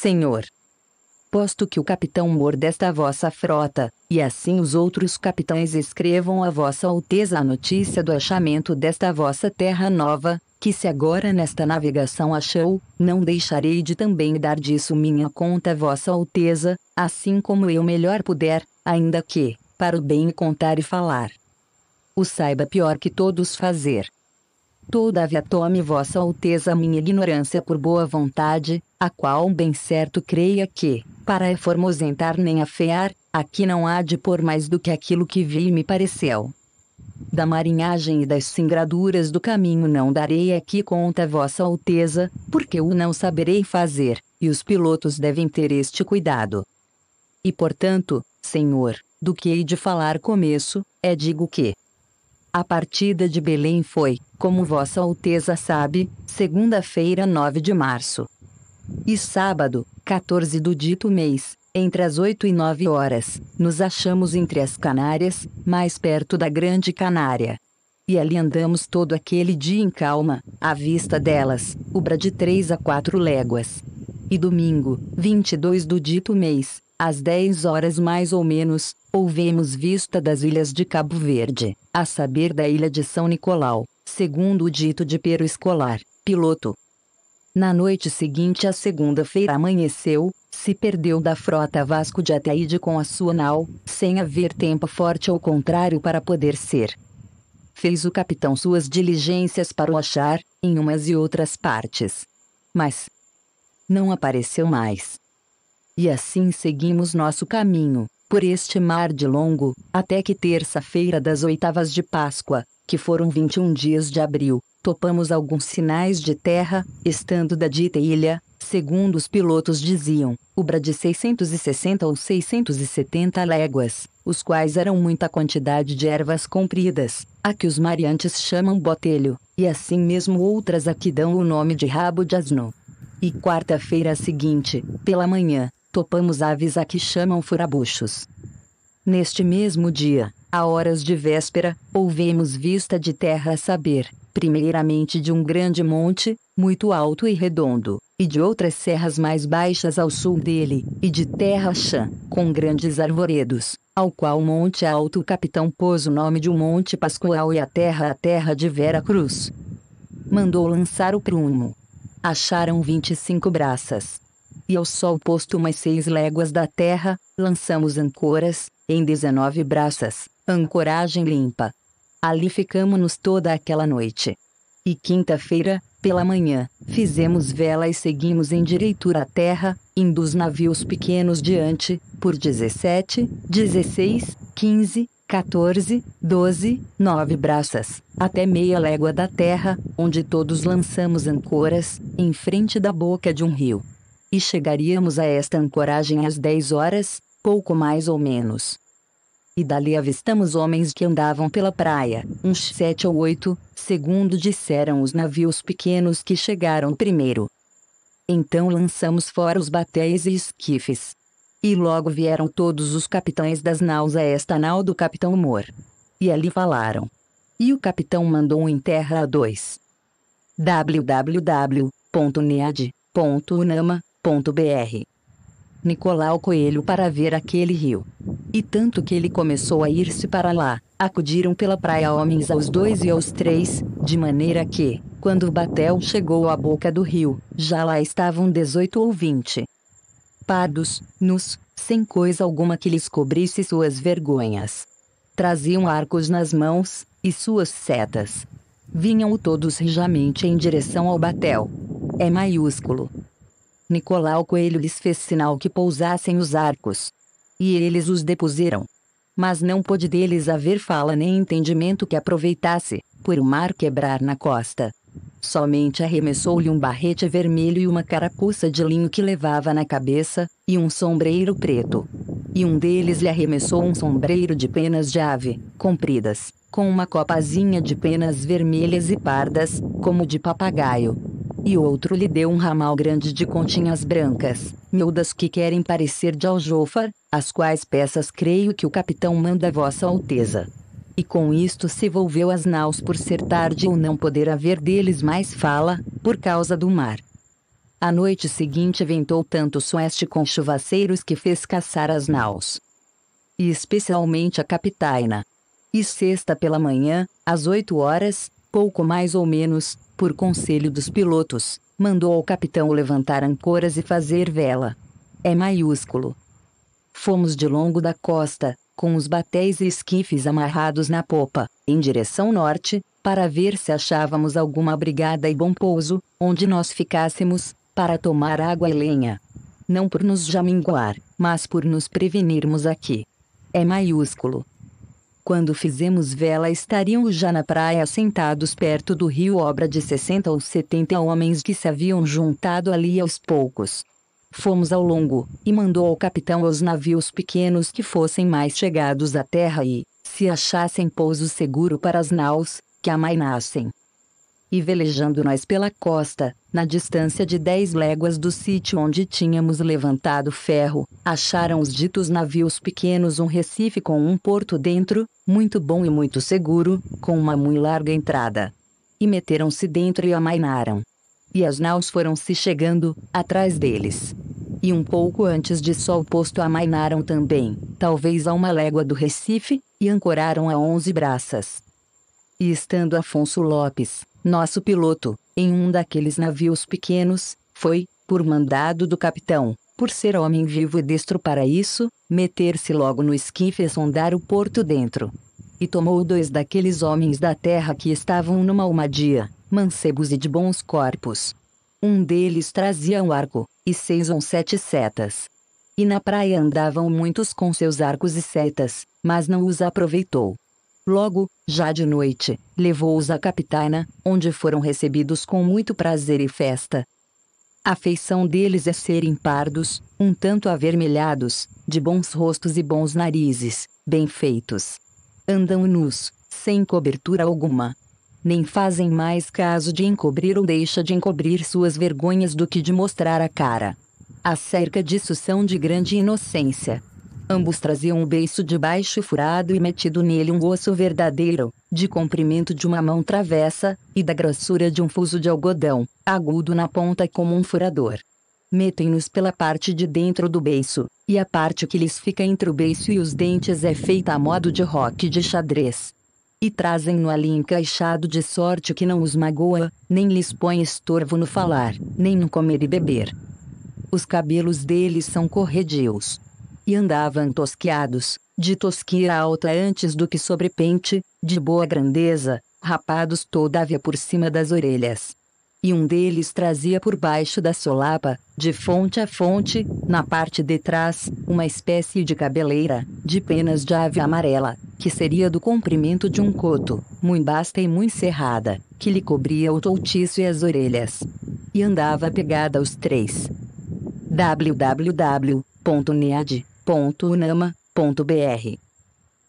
senhor. Posto que o capitão mor desta vossa frota, e assim os outros capitães escrevam a vossa alteza a notícia do achamento desta vossa terra nova, que se agora nesta navegação achou, não deixarei de também dar disso minha conta a vossa alteza, assim como eu melhor puder, ainda que, para o bem contar e falar, o saiba pior que todos fazer. Todavia tome vossa alteza minha ignorância por boa vontade, a qual bem certo creia que, para formosentar nem afear, aqui não há de pôr mais do que aquilo que vi e me pareceu. Da marinhagem e das singraduras do caminho não darei aqui conta vossa alteza, porque o não saberei fazer, e os pilotos devem ter este cuidado. E portanto, senhor, do que hei de falar começo, digo que a partida de Belém foi, como vossa alteza sabe, segunda-feira 9 de março. E sábado, 14 do dito mês, entre as 8 e 9 horas, nos achamos entre as Canárias, mais perto da Grande Canária. E ali andamos todo aquele dia em calma, à vista delas, ubra de 3 a 4 léguas. E domingo, 22 do dito mês, às 10 horas mais ou menos, houvemos vista das ilhas de Cabo Verde, a saber da ilha de São Nicolau, segundo o dito de Pero Escolar, piloto. Na noite seguinte à segunda-feira amanheceu, se perdeu da frota Vasco de Ataíde com a sua nau, sem haver tempo forte ao contrário para poder ser. Fez o capitão suas diligências para o achar, em umas e outras partes. Mas não apareceu mais. E assim seguimos nosso caminho, por este mar de longo, até que terça-feira das oitavas de Páscoa, que foram 21 dias de abril, topamos alguns sinais de terra, estando da dita ilha, segundo os pilotos diziam, ubra de 660 ou 670 léguas, os quais eram muita quantidade de ervas compridas, a que os mariantes chamam botelho, e assim mesmo outras a que dão o nome de rabo de asno. E quarta-feira seguinte, pela manhã, topamos aves a que chamam furabuchos. Neste mesmo dia, a horas de véspera, houvemos vista de terra a saber, primeiramente de um grande monte, muito alto e redondo, e de outras serras mais baixas ao sul dele, e de terra chã, com grandes arvoredos, ao qual monte alto o capitão pôs o nome de um Monte Pascoal e a terra de Vera Cruz. Mandou lançar o prumo. Acharam 25 braças. E ao sol posto umas 6 léguas da terra, lançamos ancoras, em 19 braças, ancoragem limpa. Ali ficamo-nos toda aquela noite. E quinta-feira, pela manhã, fizemos vela e seguimos em direitura à terra, indo os navios pequenos diante, por 17, 16, 15, 14, 12, 9 braças, até meia légua da terra, onde todos lançamos ancoras, em frente da boca de um rio. E chegaríamos a esta ancoragem às 10 horas, pouco mais ou menos. E dali avistamos homens que andavam pela praia, uns 7 ou 8, segundo disseram os navios pequenos que chegaram primeiro. Então lançamos fora os batéis e esquifes. E logo vieram todos os capitães das naus a esta nau do capitão Mor. E ali falaram. E o capitão mandou em terra a 2. www.nead.unama.br Nicolau Coelho para ver aquele rio. E tanto que ele começou a ir-se para lá, acudiram pela praia homens aos 2 e aos 3, de maneira que, quando o batel chegou à boca do rio, já lá estavam 18 ou 20. Pardos, nus, sem coisa alguma que lhes cobrisse suas vergonhas. Traziam arcos nas mãos, e suas setas. Vinham todos rijamente em direção ao batel. É maiúsculo. Nicolau Coelho lhes fez sinal que pousassem os arcos. E eles os depuseram. Mas não pôde deles haver fala nem entendimento que aproveitasse, por o mar quebrar na costa. Somente arremessou-lhe um barrete vermelho e uma carapuça de linho que levava na cabeça, e um sombreiro preto. E um deles lhe arremessou um sombreiro de penas de ave, compridas, com uma copazinha de penas vermelhas e pardas, como de papagaio. E outro lhe deu um ramal grande de continhas brancas, miúdas que querem parecer de aljofar, as quais peças creio que o capitão manda vossa alteza. E com isto se volveu as naus por ser tarde ou não poder haver deles mais fala, por causa do mar. A noite seguinte ventou tanto sueste com chuvaceiros que fez caçar as naus. E especialmente a capitaina. E sexta pela manhã, às 8 horas, pouco mais ou menos, por conselho dos pilotos, mandou ao capitão levantar ancoras e fazer vela. É maiúsculo. Fomos de longo da costa, com os batéis e esquifes amarrados na popa, em direção norte, para ver se achávamos alguma brigada e bom pouso, onde nós ficássemos, para tomar água e lenha. Não por nos jaminguar, mas por nos prevenirmos aqui. É maiúsculo. Quando fizemos vela estaríamos já na praia sentados perto do rio, obra de 60 ou 70 homens que se haviam juntado ali aos poucos. Fomos ao longo, e mandou ao capitão os navios pequenos que fossem mais chegados à terra e, se achassem pouso seguro para as naus, que amainassem. E velejando nós pela costa, na distância de 10 léguas do sítio onde tínhamos levantado ferro, acharam os ditos navios pequenos um recife com um porto dentro, muito bom e muito seguro, com uma muito larga entrada. E meteram-se dentro e amainaram. E as naus foram-se chegando, atrás deles. E um pouco antes de sol posto amainaram também, talvez a 1 légua do Recife, e ancoraram a 11 braças. E estando Afonso Lopes, nosso piloto, em um daqueles navios pequenos, foi, por mandado do capitão, por ser homem vivo e destro para isso, meter-se logo no esquife e sondar o porto dentro. E tomou 2 daqueles homens da terra que estavam numa almadia, mancebos e de bons corpos. Um deles trazia um arco, e 6 ou 7 setas. E na praia andavam muitos com seus arcos e setas, mas não os aproveitou. Logo, já de noite, levou-os à capitaina, onde foram recebidos com muito prazer e festa. A feição deles é serem pardos, um tanto avermelhados, de bons rostos e bons narizes, bem feitos. Andam nus, sem cobertura alguma. Nem fazem mais caso de encobrir ou deixa de encobrir suas vergonhas do que de mostrar a cara. Acerca disso são de grande inocência. Ambos traziam um beiço de baixo furado e metido nele um osso verdadeiro, de comprimento de uma mão travessa, e da grossura de um fuso de algodão, agudo na ponta como um furador. Metem-nos pela parte de dentro do beiço, e a parte que lhes fica entre o beiço e os dentes é feita a modo de roque de xadrez. E trazem-no ali encaixado de sorte que não os magoa, nem lhes põe estorvo no falar, nem no comer e beber. Os cabelos deles são corredios. E andavam tosquiados, de tosquia alta antes do que sobrepente, de boa grandeza, rapados todavia por cima das orelhas. E um deles trazia por baixo da solapa, de fonte a fonte, na parte de trás, uma espécie de cabeleira, de penas de ave amarela, que seria do comprimento de um coto, muito basta e muito cerrada, que lhe cobria o toutiço e as orelhas. E andava pegada aos 3. www.nead.unama.br.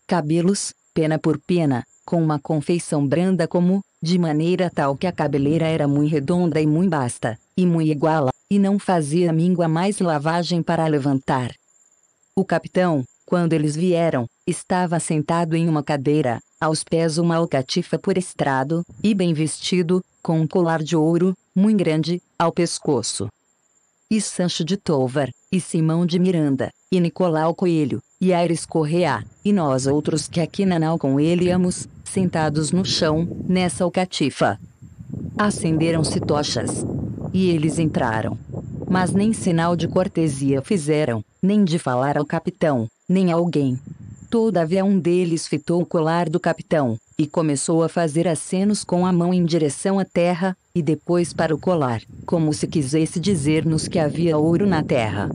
Cabelos, pena por pena, com uma confeição branda como, de maneira tal que a cabeleira era muito redonda e muito basta, e muito iguala, e não fazia míngua mais lavagem para levantar. O capitão, quando eles vieram, estava sentado em uma cadeira, aos pés uma alcatifa por estrado, e bem vestido, com um colar de ouro, muito grande, ao pescoço. E Sancho de Tovar, e Simão de Miranda, e Nicolau Coelho, e Aires Correa, e nós outros que aqui na nau com ele íamos, sentados no chão, nessa alcatifa. Acenderam-se tochas. E eles entraram. Mas nem sinal de cortesia fizeram, nem de falar ao capitão, nem a alguém. Todavia um deles fitou o colar do capitão, e começou a fazer acenos com a mão em direção à terra, e depois para o colar, como se quisesse dizer-nos que havia ouro na terra.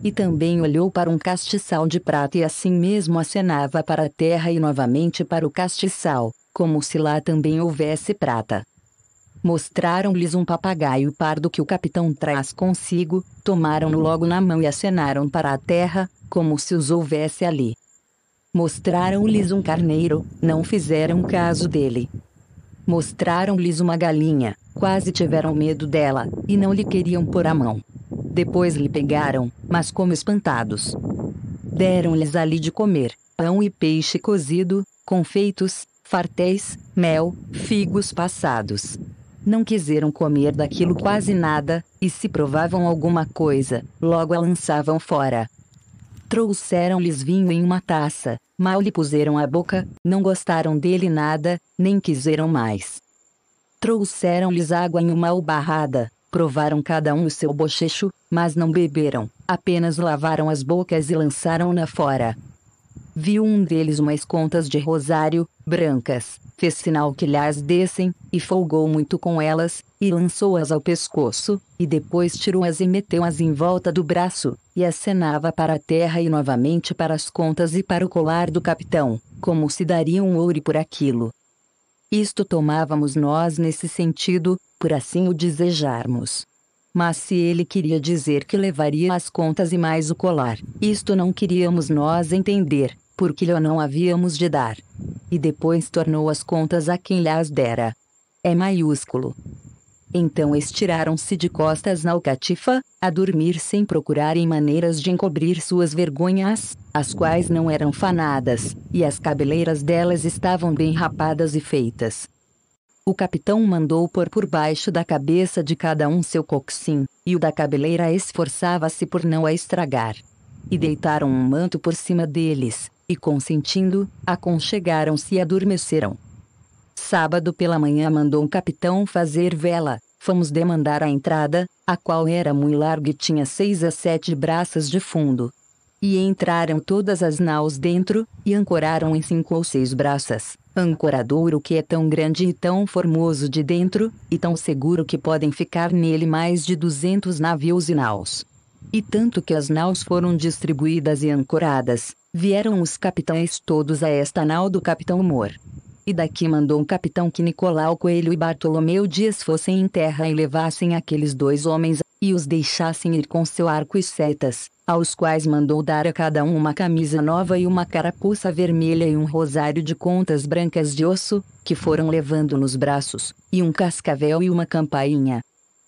E também olhou para um castiçal de prata e assim mesmo acenava para a terra e novamente para o castiçal, como se lá também houvesse prata. Mostraram-lhes um papagaio pardo que o capitão traz consigo, tomaram-no logo na mão e acenaram para a terra, como se os houvesse ali. Mostraram-lhes um carneiro, não fizeram caso dele. Mostraram-lhes uma galinha, quase tiveram medo dela, e não lhe queriam pôr a mão. Depois lhe pegaram, mas como espantados. Deram-lhes ali de comer, pão e peixe cozido, confeitos, fartéis, mel, figos passados. Não quiseram comer daquilo quase nada, e se provavam alguma coisa, logo a lançavam fora. Trouxeram-lhes vinho em uma taça, mal lhe puseram à boca, não gostaram dele nada, nem quiseram mais. Trouxeram-lhes água em uma albarrada, provaram cada um o seu bochecho, mas não beberam, apenas lavaram as bocas e lançaram-na fora. Viu um deles umas contas de rosário, brancas, fez sinal que lhas dessem, e folgou muito com elas, e lançou-as ao pescoço, e depois tirou-as e meteu-as em volta do braço, e acenava para a terra e novamente para as contas e para o colar do capitão, como se daria um ouro por aquilo. Isto tomávamos nós nesse sentido, por assim o desejarmos. Mas se ele queria dizer que levaria as contas e mais o colar, isto não queríamos nós entender, porque lhe não havíamos de dar. E depois tornou as contas a quem lhas dera. É maiúsculo. Então estiraram-se de costas na alcatifa, a dormir sem procurarem maneiras de encobrir suas vergonhas, as quais não eram fanadas, e as cabeleiras delas estavam bem rapadas e feitas. O capitão mandou pôr por baixo da cabeça de cada um seu coxim, e o da cabeleira esforçava-se por não a estragar. E deitaram um manto por cima deles, e consentindo, aconchegaram-se e adormeceram. Sábado pela manhã mandou um capitão fazer vela, fomos demandar a entrada, a qual era muito larga e tinha 6 a 7 braças de fundo. E entraram todas as naus dentro, e ancoraram em 5 ou 6 braças, ancoradouro que é tão grande e tão formoso de dentro, e tão seguro que podem ficar nele mais de 200 navios e naus. E tanto que as naus foram distribuídas e ancoradas, vieram os capitães todos a esta nau do capitão Moore. E daqui mandou um capitão que Nicolau Coelho e Bartolomeu Dias fossem em terra e levassem aqueles 2 homens, e os deixassem ir com seu arco e setas, aos quais mandou dar a cada um uma camisa nova e uma carapuça vermelha e um rosário de contas brancas de osso, que foram levando nos braços, e um cascavel e uma campainha.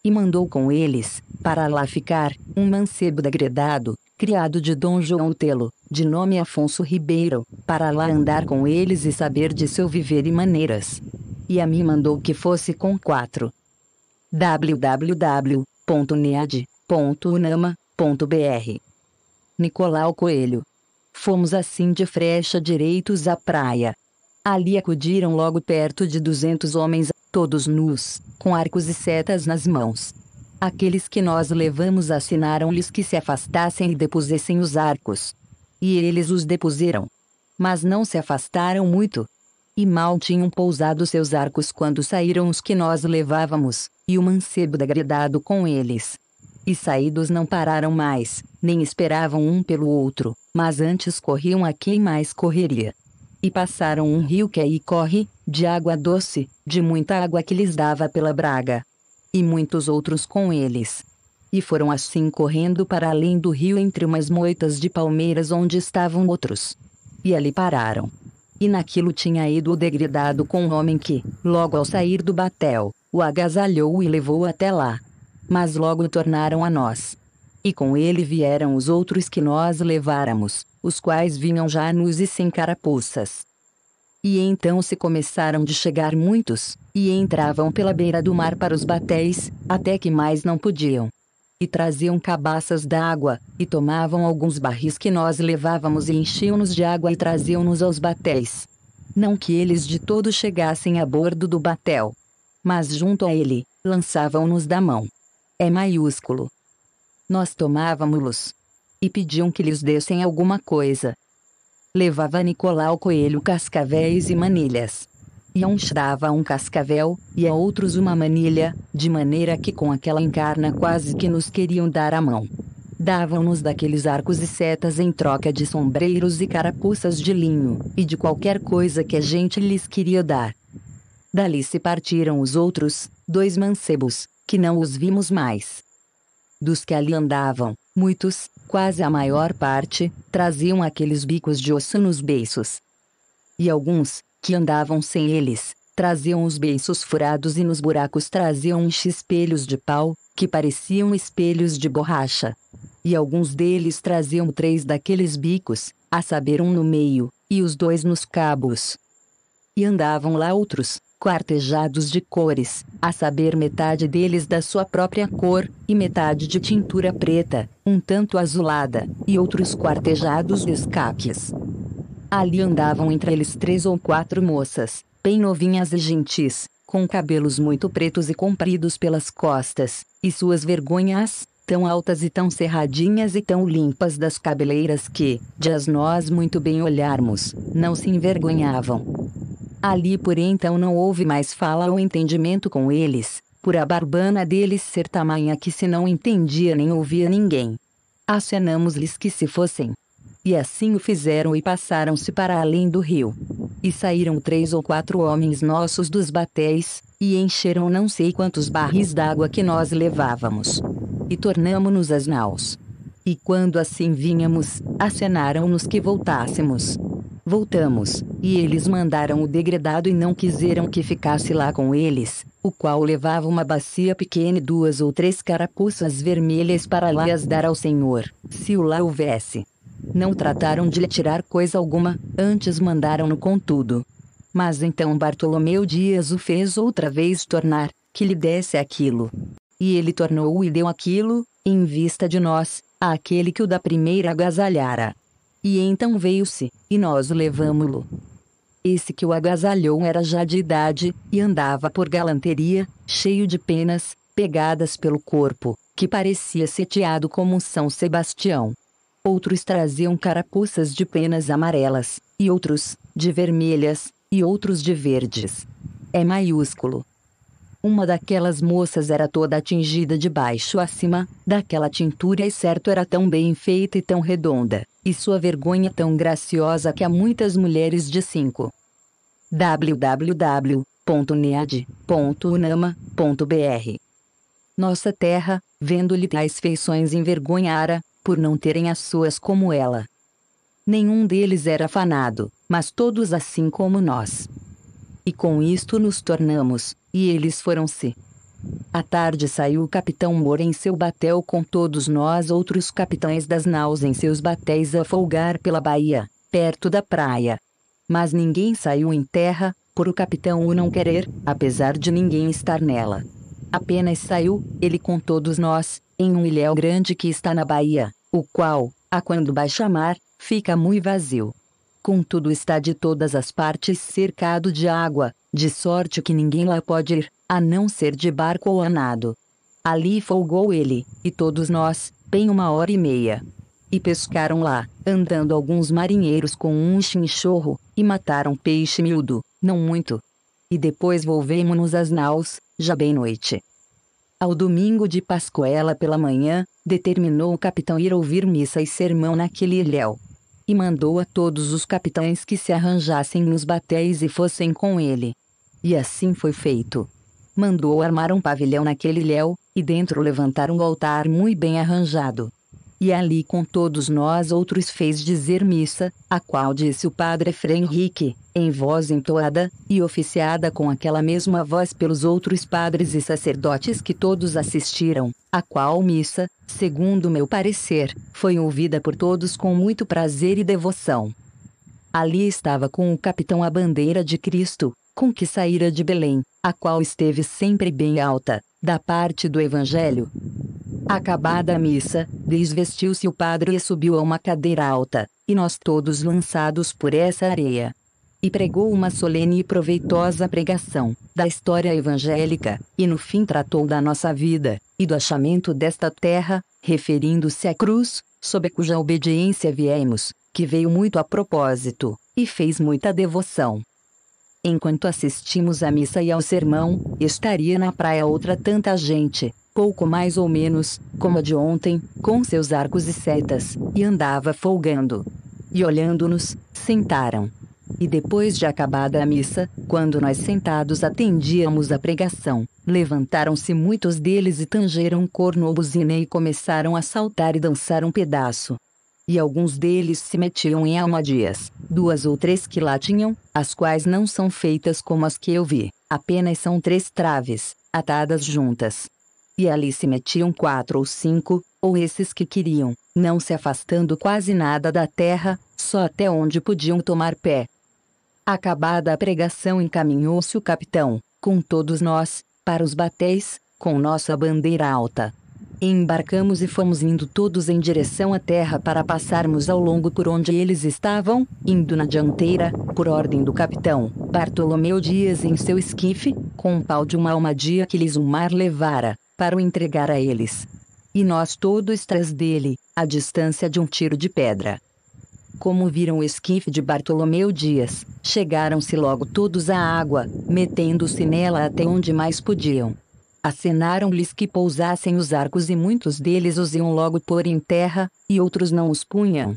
E mandou com eles, para lá ficar, um mancebo degredado, criado de Dom João Telo, de nome Afonso Ribeiro, para lá andar com eles e saber de seu viver e maneiras. E a mim mandou que fosse com 4. www.nead.unama.br Nicolau Coelho. Fomos assim de frecha direitos à praia. Ali acudiram logo perto de 200 homens, todos nus, com arcos e setas nas mãos. Aqueles que nós levamos assinaram-lhes que se afastassem e depusessem os arcos. E eles os depuseram. Mas não se afastaram muito. E mal tinham pousado seus arcos quando saíram os que nós levávamos, e o mancebo degredado com eles. E saídos não pararam mais, nem esperavam um pelo outro, mas antes corriam a quem mais correria. E passaram um rio que aí corre, de água doce, de muita água que lhes dava pela braga. E muitos outros com eles. E foram assim correndo para além do rio entre umas moitas de palmeiras onde estavam outros. E ali pararam. E naquilo tinha ido o degredado com um homem que, logo ao sair do batel, o agasalhou e levou até lá. Mas logo tornaram a nós. E com ele vieram os outros que nós leváramos, os quais vinham já nus e sem carapuças. E então se começaram de chegar muitos, e entravam pela beira do mar para os batéis, até que mais não podiam. E traziam cabaças d'água, e tomavam alguns barris que nós levávamos e enchiam-nos de água e traziam-nos aos batéis. Não que eles de todo chegassem a bordo do batel. Mas junto a ele, lançavam-nos da mão. É maiúsculo. Nós tomávamos-los. E pediam que lhes dessem alguma coisa. Levava Nicolau Coelho cascavéis e manilhas. E a uns dava um cascavel, e a outros uma manilha, de maneira que com aquela encarna quase que nos queriam dar a mão. Davam-nos daqueles arcos e setas em troca de sombreiros e carapuças de linho, e de qualquer coisa que a gente lhes queria dar. Dali se partiram os outros, 2 mancebos, que não os vimos mais. Dos que ali andavam, muitos, quase a maior parte, traziam aqueles bicos de osso nos beiços. E alguns, que andavam sem eles, traziam os beiços furados e nos buracos traziam uns espelhos de pau, que pareciam espelhos de borracha. E alguns deles traziam 3 daqueles bicos, a saber um no meio, e os 2 nos cabos. E andavam lá outros, quartejados de cores, a saber metade deles da sua própria cor, e metade de tintura preta, um tanto azulada, e outros quartejados de escaques. Ali andavam entre eles 3 ou 4 moças, bem novinhas e gentis, com cabelos muito pretos e compridos pelas costas, e suas vergonhas, tão altas e tão cerradinhas e tão limpas das cabeleiras que, de as nós muito bem olharmos, não se envergonhavam. Ali por então não houve mais fala ou entendimento com eles, por a barbana deles ser tamanha que se não entendia nem ouvia ninguém. Acenamos-lhes que se fossem. E assim o fizeram e passaram-se para além do rio. E saíram 3 ou 4 homens nossos dos batéis, e encheram não sei quantos barris d'água que nós levávamos. E tornamo-nos às naus. E quando assim vínhamos, acenaram-nos que voltássemos. Voltamos, e eles mandaram o degredado e não quiseram que ficasse lá com eles, o qual levava uma bacia pequena e 2 ou 3 carapuças vermelhas para lá as dar ao Senhor, se o lá houvesse. Não trataram de lhe tirar coisa alguma, antes mandaram-no com tudo. Mas então Bartolomeu Dias o fez outra vez tornar, que lhe desse aquilo. E ele tornou e deu aquilo, em vista de nós, àquele que o da primeira agasalhara. E então veio-se, e nós o levamo-lo. Esse que o agasalhou era já de idade, e andava por galanteria, cheio de penas, pegadas pelo corpo, que parecia setiado como um São Sebastião. Outros traziam carapuças de penas amarelas, e outros, de vermelhas, e outros de verdes. É maiúsculo. Uma daquelas moças era toda tingida de baixo a cima, daquela tintura e certo era tão bem feita e tão redonda, e sua vergonha tão graciosa que há muitas mulheres de 5. www.nead.unama.br Nossa terra, vendo-lhe tais feições envergonhara, por não terem as suas como ela. Nenhum deles era afanado, mas todos assim como nós. E com isto nos tornamos, e eles foram-se. À tarde saiu o capitão Moura em seu batel com todos nós outros capitães das naus em seus batéis a folgar pela baía, perto da praia. Mas ninguém saiu em terra, por o capitão o não querer, apesar de ninguém estar nela. Apenas saiu, ele com todos nós, em um ilhéu grande que está na baía, o qual, a quando baixa mar, fica muito vazio. Contudo está de todas as partes cercado de água, de sorte que ninguém lá pode ir, a não ser de barco ou a nado. Ali folgou ele, e todos nós, bem 1h30. E pescaram lá, andando alguns marinheiros com um chinchorro, e mataram peixe miúdo, não muito. E depois volvemo-nos às naus, já bem noite. Ao domingo de Pascoela pela manhã, determinou o capitão ir ouvir missa e sermão naquele ilhéu. E mandou a todos os capitães que se arranjassem nos batéis e fossem com ele. E assim foi feito. Mandou armar um pavilhão naquele ilhéu, e dentro levantar um altar muito bem arranjado. E ali com todos nós outros fez dizer missa, a qual disse o padre Frei Henrique, em voz entoada, e oficiada com aquela mesma voz pelos outros padres e sacerdotes que todos assistiram, a qual missa, segundo meu parecer, foi ouvida por todos com muito prazer e devoção. Ali estava com o capitão a bandeira de Cristo, com que saíra de Belém, a qual esteve sempre bem alta, da parte do Evangelho. Acabada a missa, desvestiu-se o padre e subiu a uma cadeira alta, e nós todos lançados por essa areia. E pregou uma solene e proveitosa pregação, da história evangélica, e no fim tratou da nossa vida, e do achamento desta terra, referindo-se à cruz, sob cuja obediência viemos, que veio muito a propósito, e fez muita devoção. Enquanto assistimos à missa e ao sermão, estaria na praia outra tanta gente, pouco mais ou menos, como a de ontem, com seus arcos e setas, e andava folgando. E olhando-nos, sentaram. E depois de acabada a missa, quando nós sentados atendíamos à pregação, levantaram-se muitos deles e tangeram corno ou buzina e começaram a saltar e dançar um pedaço. E alguns deles se metiam em almadias, 2 ou 3 que lá tinham, as quais não são feitas como as que eu vi, apenas são 3 traves, atadas juntas. E ali se metiam 4 ou 5, ou esses que queriam, não se afastando quase nada da terra, só até onde podiam tomar pé. Acabada a pregação, encaminhou-se o capitão, com todos nós, para os batéis, com nossa bandeira alta. Embarcamos e fomos indo todos em direção à terra para passarmos ao longo por onde eles estavam, indo na dianteira, por ordem do capitão Bartolomeu Dias em seu esquife, com um pau de uma almadia que lhes o mar levara, para o entregar a eles. E nós todos trás dele, à distância de um tiro de pedra. Como viram o esquife de Bartolomeu Dias, chegaram-se logo todos à água, metendo-se nela até onde mais podiam. Acenaram-lhes que pousassem os arcos e muitos deles os iam logo pôr em terra, e outros não os punham.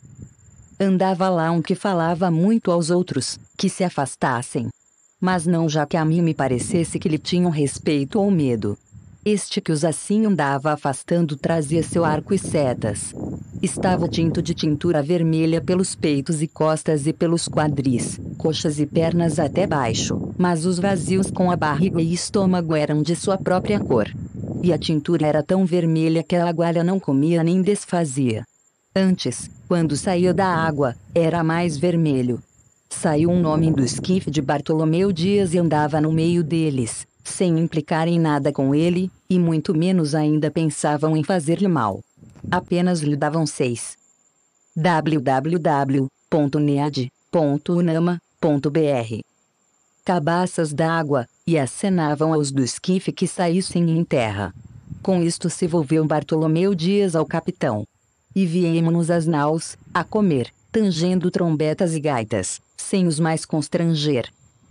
Andava lá um que falava muito aos outros, que se afastassem. Mas não já que a mim me parecesse que lhe tinham respeito ou medo. Este que os assim andava afastando trazia seu arco e setas. Estava tinto de tintura vermelha pelos peitos e costas e pelos quadris, coxas e pernas até baixo, mas os vazios com a barriga e estômago eram de sua própria cor. E a tintura era tão vermelha que a agualha não comia nem desfazia. Antes, quando saía da água, era mais vermelho. Saiu um homem do esquife de Bartolomeu Dias e andava no meio deles, sem implicar em nada com ele, e muito menos ainda pensavam em fazer-lhe mal. Apenas lhe davam 6. www.nead.unama.br cabaças d'água, e acenavam aos do esquife que saíssem em terra. Com isto se volveu Bartolomeu Dias ao capitão. E viemo-nos às naus, a comer, tangendo trombetas e gaitas, sem os mais constranger.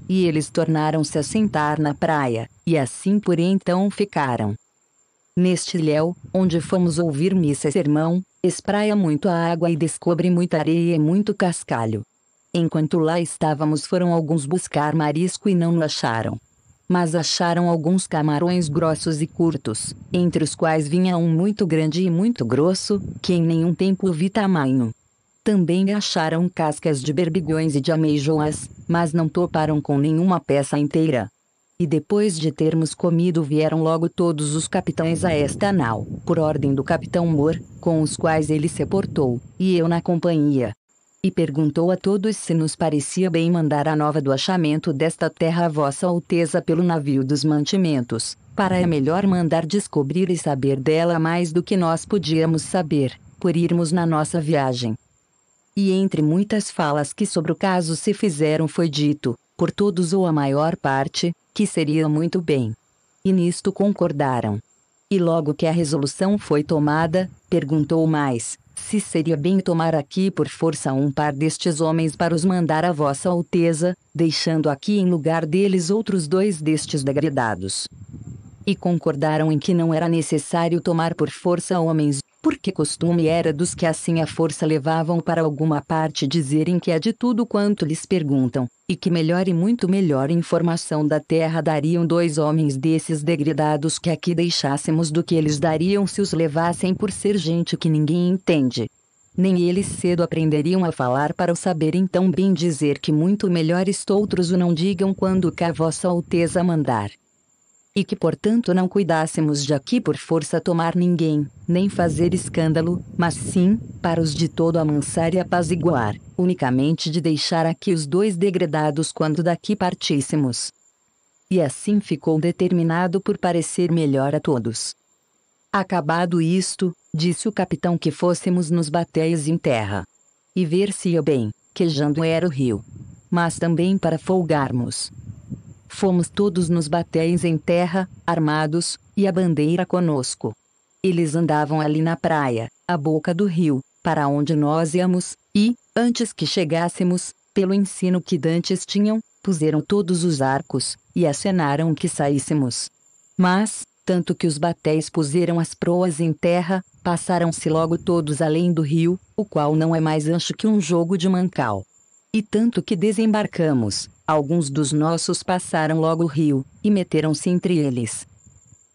E eles tornaram-se a sentar na praia, e assim por então ficaram. Neste ilhéu, onde fomos ouvir missa e sermão, espraia muito a água e descobre muita areia e muito cascalho. Enquanto lá estávamos foram alguns buscar marisco e não o acharam. Mas acharam alguns camarões grossos e curtos, entre os quais vinha um muito grande e muito grosso, que em nenhum tempo vi tamanho. Também acharam cascas de berbigões e de ameijoas, mas não toparam com nenhuma peça inteira. E depois de termos comido vieram logo todos os capitães a esta nau, por ordem do capitão Moore, com os quais ele se portou, e eu na companhia. E perguntou a todos se nos parecia bem mandar a nova do achamento desta terra a vossa alteza pelo navio dos mantimentos, para é melhor mandar descobrir e saber dela mais do que nós podíamos saber, por irmos na nossa viagem. E entre muitas falas que sobre o caso se fizeram foi dito, por todos ou a maior parte, que seria muito bem. E nisto concordaram. E logo que a resolução foi tomada, perguntou mais, se seria bem tomar aqui por força um par destes homens para os mandar a vossa alteza, deixando aqui em lugar deles outros 2 destes degredados. E concordaram em que não era necessário tomar por força homens, porque costume era dos que assim a força levavam para alguma parte dizerem que é de tudo quanto lhes perguntam, e que melhor e muito melhor informação da terra dariam 2 homens desses degredados que aqui deixássemos do que eles dariam se os levassem por ser gente que ninguém entende. Nem eles cedo aprenderiam a falar para o saberem tão bem dizer que muito melhor outros o não digam quando cá vossa alteza mandar. E que portanto não cuidássemos de aqui por força tomar ninguém, nem fazer escândalo, mas sim, para os de todo amansar e apaziguar, unicamente de deixar aqui os 2 degredados quando daqui partíssemos. E assim ficou determinado por parecer melhor a todos. Acabado isto, disse o capitão que fôssemos nos batéis em terra. E ver-se-ia bem, quejando era o rio. Mas também para folgarmos. Fomos todos nos batéis em terra, armados, e a bandeira conosco. Eles andavam ali na praia, à boca do rio, para onde nós íamos, e, antes que chegássemos, pelo ensino que dantes tinham, puseram todos os arcos, e acenaram que saíssemos. Mas, tanto que os batéis puseram as proas em terra, passaram-se logo todos além do rio, o qual não é mais ancho que um jogo de mancal. E tanto que desembarcamos, alguns dos nossos passaram logo o rio, e meteram-se entre eles.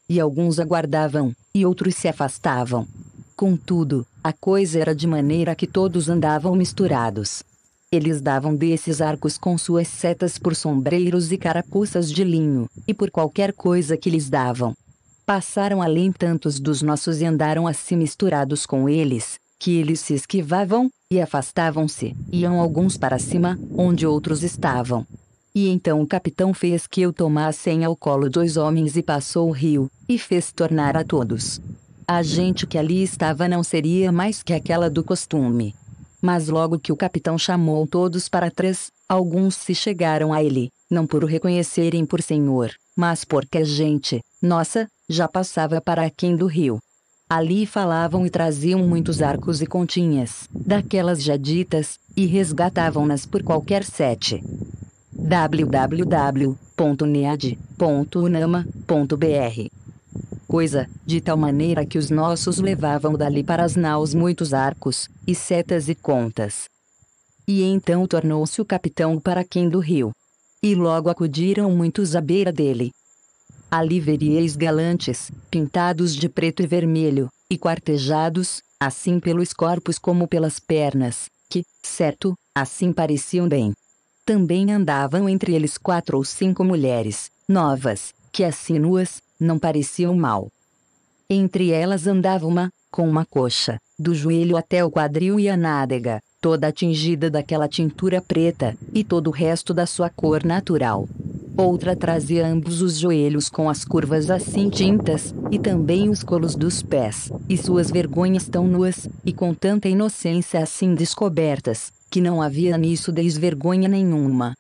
E alguns aguardavam, e outros se afastavam. Contudo, a coisa era de maneira que todos andavam misturados. Eles davam desses arcos com suas setas por sombreiros e carapuças de linho, e por qualquer coisa que lhes davam. Passaram além tantos dos nossos e andaram assim misturados com eles, que eles se esquivavam, E afastavam-se, iam alguns para cima, onde outros estavam. E então o capitão fez que eu tomassem ao colo 2 homens e passou o rio, e fez tornar a todos. A gente que ali estava não seria mais que aquela do costume. Mas logo que o capitão chamou todos para trás, alguns se chegaram a ele, não por o reconhecerem por senhor, mas porque a gente, nossa, já passava para aquém do rio. Ali falavam e traziam muitos arcos e continhas, daquelas já ditas, e resgatavam-nas por qualquer sete. www.nead.unama.br Coisa, de tal maneira que os nossos levavam dali para as naus muitos arcos, e setas e contas. E então tornou-se o capitão para aquém do rio. E logo acudiram muitos à beira dele. Ali veríeis galantes, pintados de preto e vermelho, e quartejados, assim pelos corpos como pelas pernas, que, certo, assim pareciam bem. Também andavam entre eles 4 ou 5 mulheres, novas, que assim nuas, não pareciam mal. Entre elas andava uma, com uma coxa, do joelho até o quadril e a nádega, toda tingida daquela tintura preta, e todo o resto da sua cor natural. Outra trazia ambos os joelhos com as curvas assim tintas, e também os colos dos pés, e suas vergonhas tão nuas, e com tanta inocência assim descobertas, que não havia nisso desvergonha nenhuma.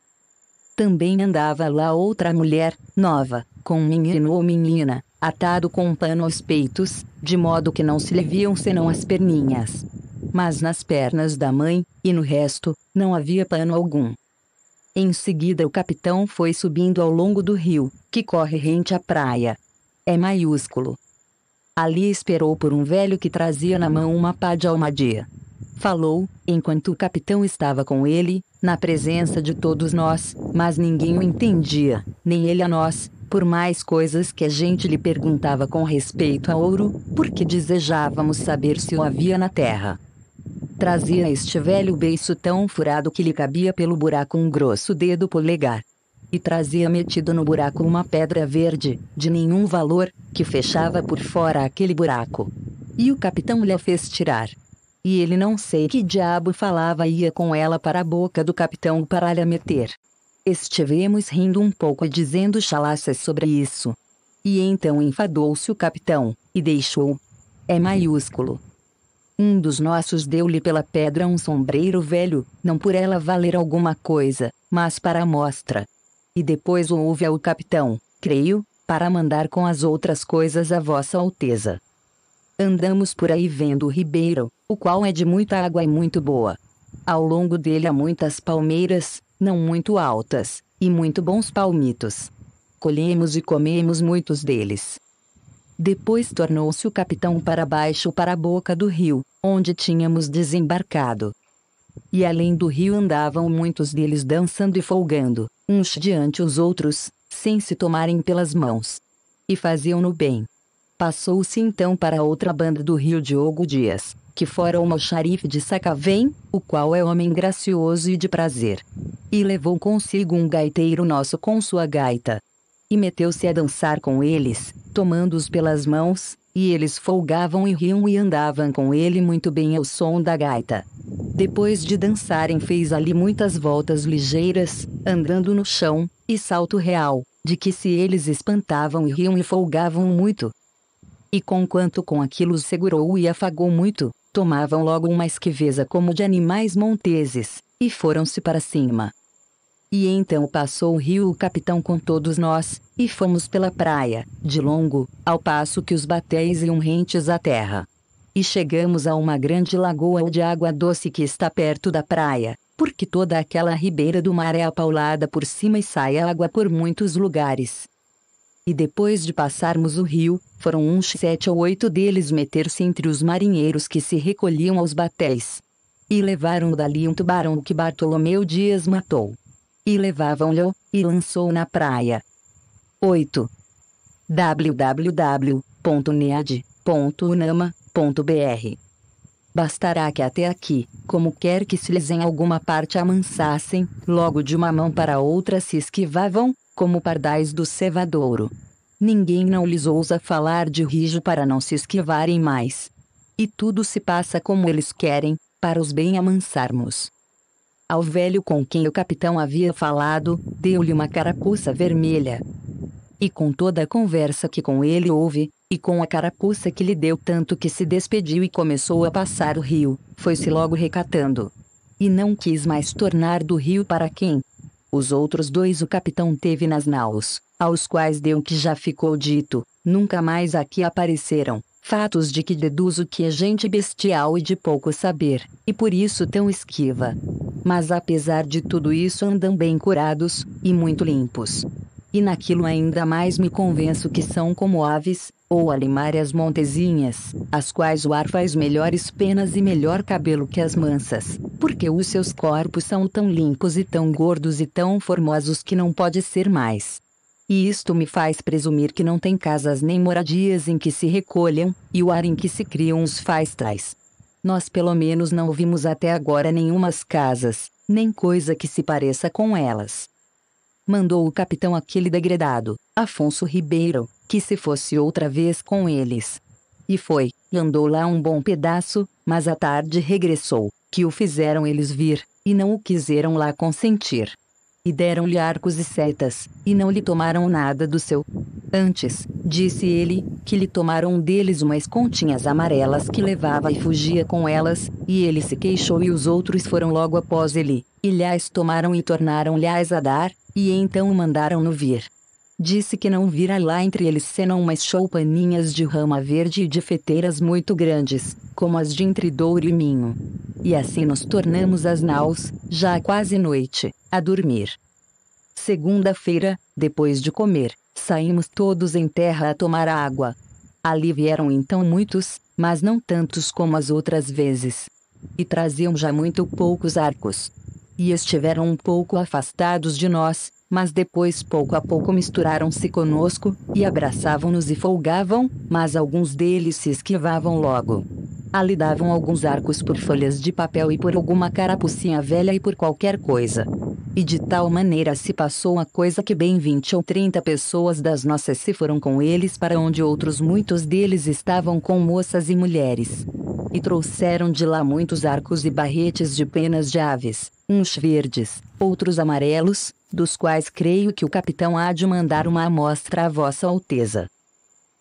Também andava lá outra mulher, nova, com um menino ou menina, atado com um pano aos peitos, de modo que não se lhe viam senão as perninhas. Mas nas pernas da mãe, e no resto, não havia pano algum. Em seguida o capitão foi subindo ao longo do rio, que corre rente à praia. É maiúsculo. Ali esperou por um velho que trazia na mão uma pá de almadia. Falou, enquanto o capitão estava com ele, na presença de todos nós, mas ninguém o entendia, nem ele a nós, por mais coisas que a gente lhe perguntava com respeito a ouro, porque desejávamos saber se o havia na terra. Trazia este velho beiço tão furado que lhe cabia pelo buraco um grosso dedo polegar. E trazia metido no buraco uma pedra verde, de nenhum valor, que fechava por fora aquele buraco. E o capitão lhe a fez tirar. E ele não sei que diabo falava e ia com ela para a boca do capitão para lhe meter. Estivemos rindo um pouco e dizendo chalaças sobre isso. E então enfadou-se o capitão, e deixou. É maiúsculo. Um dos nossos deu-lhe pela pedra um sombreiro velho, não por ela valer alguma coisa, mas para a mostra. E depois o houve ao capitão, creio, para mandar com as outras coisas a vossa alteza. Andamos por aí vendo o ribeiro, o qual é de muita água e muito boa. Ao longo dele há muitas palmeiras, não muito altas, e muito bons palmitos. Colhemos e comemos muitos deles. Depois tornou-se o capitão para baixo para a boca do rio, onde tínhamos desembarcado. E além do rio andavam muitos deles dançando e folgando, uns diante os outros, sem se tomarem pelas mãos. E faziam-no bem. Passou-se então para outra banda do rio Diogo Dias, que fora o alxarife de Sacavém, o qual é homem gracioso e de prazer. E levou consigo um gaiteiro nosso com sua gaita. E meteu-se a dançar com eles, tomando-os pelas mãos, e eles folgavam e riam e andavam com ele muito bem ao som da gaita. Depois de dançarem fez ali muitas voltas ligeiras, andando no chão, e salto real, de que se eles espantavam e riam e folgavam muito. E conquanto com aquilo os segurou e afagou muito, tomavam logo uma esquiveza como de animais monteses, e foram-se para cima. E então passou o rio o capitão com todos nós, e fomos pela praia, de longo, ao passo que os batéis iam rentes à terra. E chegamos a uma grande lagoa de água doce que está perto da praia, porque toda aquela ribeira do mar é apaulada por cima e sai água por muitos lugares. E depois de passarmos o rio, foram uns 7 ou 8 deles meter-se entre os marinheiros que se recolhiam aos batéis. E levaram dali um tubarão que Bartolomeu Dias matou. E levavam-lhe, e lançou na praia. 8. www.nead.unama.br Bastará que até aqui, como quer que se lhes em alguma parte amansassem, logo de uma mão para outra se esquivavam, como pardais do cevadouro. Ninguém não lhes ousa falar de rijo para não se esquivarem mais. E tudo se passa como eles querem, para os bem amansarmos. Ao velho com quem o capitão havia falado, deu-lhe uma carapuça vermelha. E com toda a conversa que com ele houve, e com a carapuça que lhe deu tanto que se despediu e começou a passar o rio, foi-se logo recatando. E não quis mais tornar do rio para quem? Os outros dois o capitão teve nas naus, aos quais deu que já ficou dito, nunca mais aqui apareceram, fatos de que deduzo que é gente bestial e de pouco saber, e por isso tão esquiva. Mas apesar de tudo isso andam bem curados, e muito limpos. E naquilo ainda mais me convenço que são como aves, ou alimárias montezinhas, as quais o ar faz melhores penas e melhor cabelo que as mansas, porque os seus corpos são tão limpos e tão gordos e tão formosos que não pode ser mais. E isto me faz presumir que não tem casas nem moradias em que se recolham, e o ar em que se criam os faz tais. Nós pelo menos não vimos até agora nenhumas casas, nem coisa que se pareça com elas. Mandou o capitão aquele degredado, Afonso Ribeiro, que se fosse outra vez com eles. E foi, e andou lá um bom pedaço, mas à tarde regressou, que o fizeram eles vir, e não o quiseram lá consentir. E deram-lhe arcos e setas, e não lhe tomaram nada do seu. Antes, disse ele, que lhe tomaram deles umas continhas amarelas que levava e fugia com elas, e ele se queixou e os outros foram logo após ele, e lhas tomaram e tornaram-lhas a dar, e então o mandaram-no vir. Disse que não vira lá entre eles senão umas choupaninhas de rama verde e de feteiras muito grandes, como as de entre Douro e Minho. E assim nos tornamos às naus, já quase noite, a dormir. Segunda-feira, depois de comer, saímos todos em terra a tomar água. Ali vieram então muitos, mas não tantos como as outras vezes. E traziam já muito poucos arcos. E estiveram um pouco afastados de nós, mas depois pouco a pouco misturaram-se conosco, e abraçavam-nos e folgavam, mas alguns deles se esquivavam logo. Ali davam alguns arcos por folhas de papel e por alguma carapucinha velha e por qualquer coisa. E de tal maneira se passou a coisa que bem 20 ou 30 pessoas das nossas se foram com eles para onde outros muitos deles estavam com moças e mulheres. E trouxeram de lá muitos arcos e barretes de penas de aves, uns verdes, outros amarelos, dos quais creio que o capitão há de mandar uma amostra a Vossa Alteza.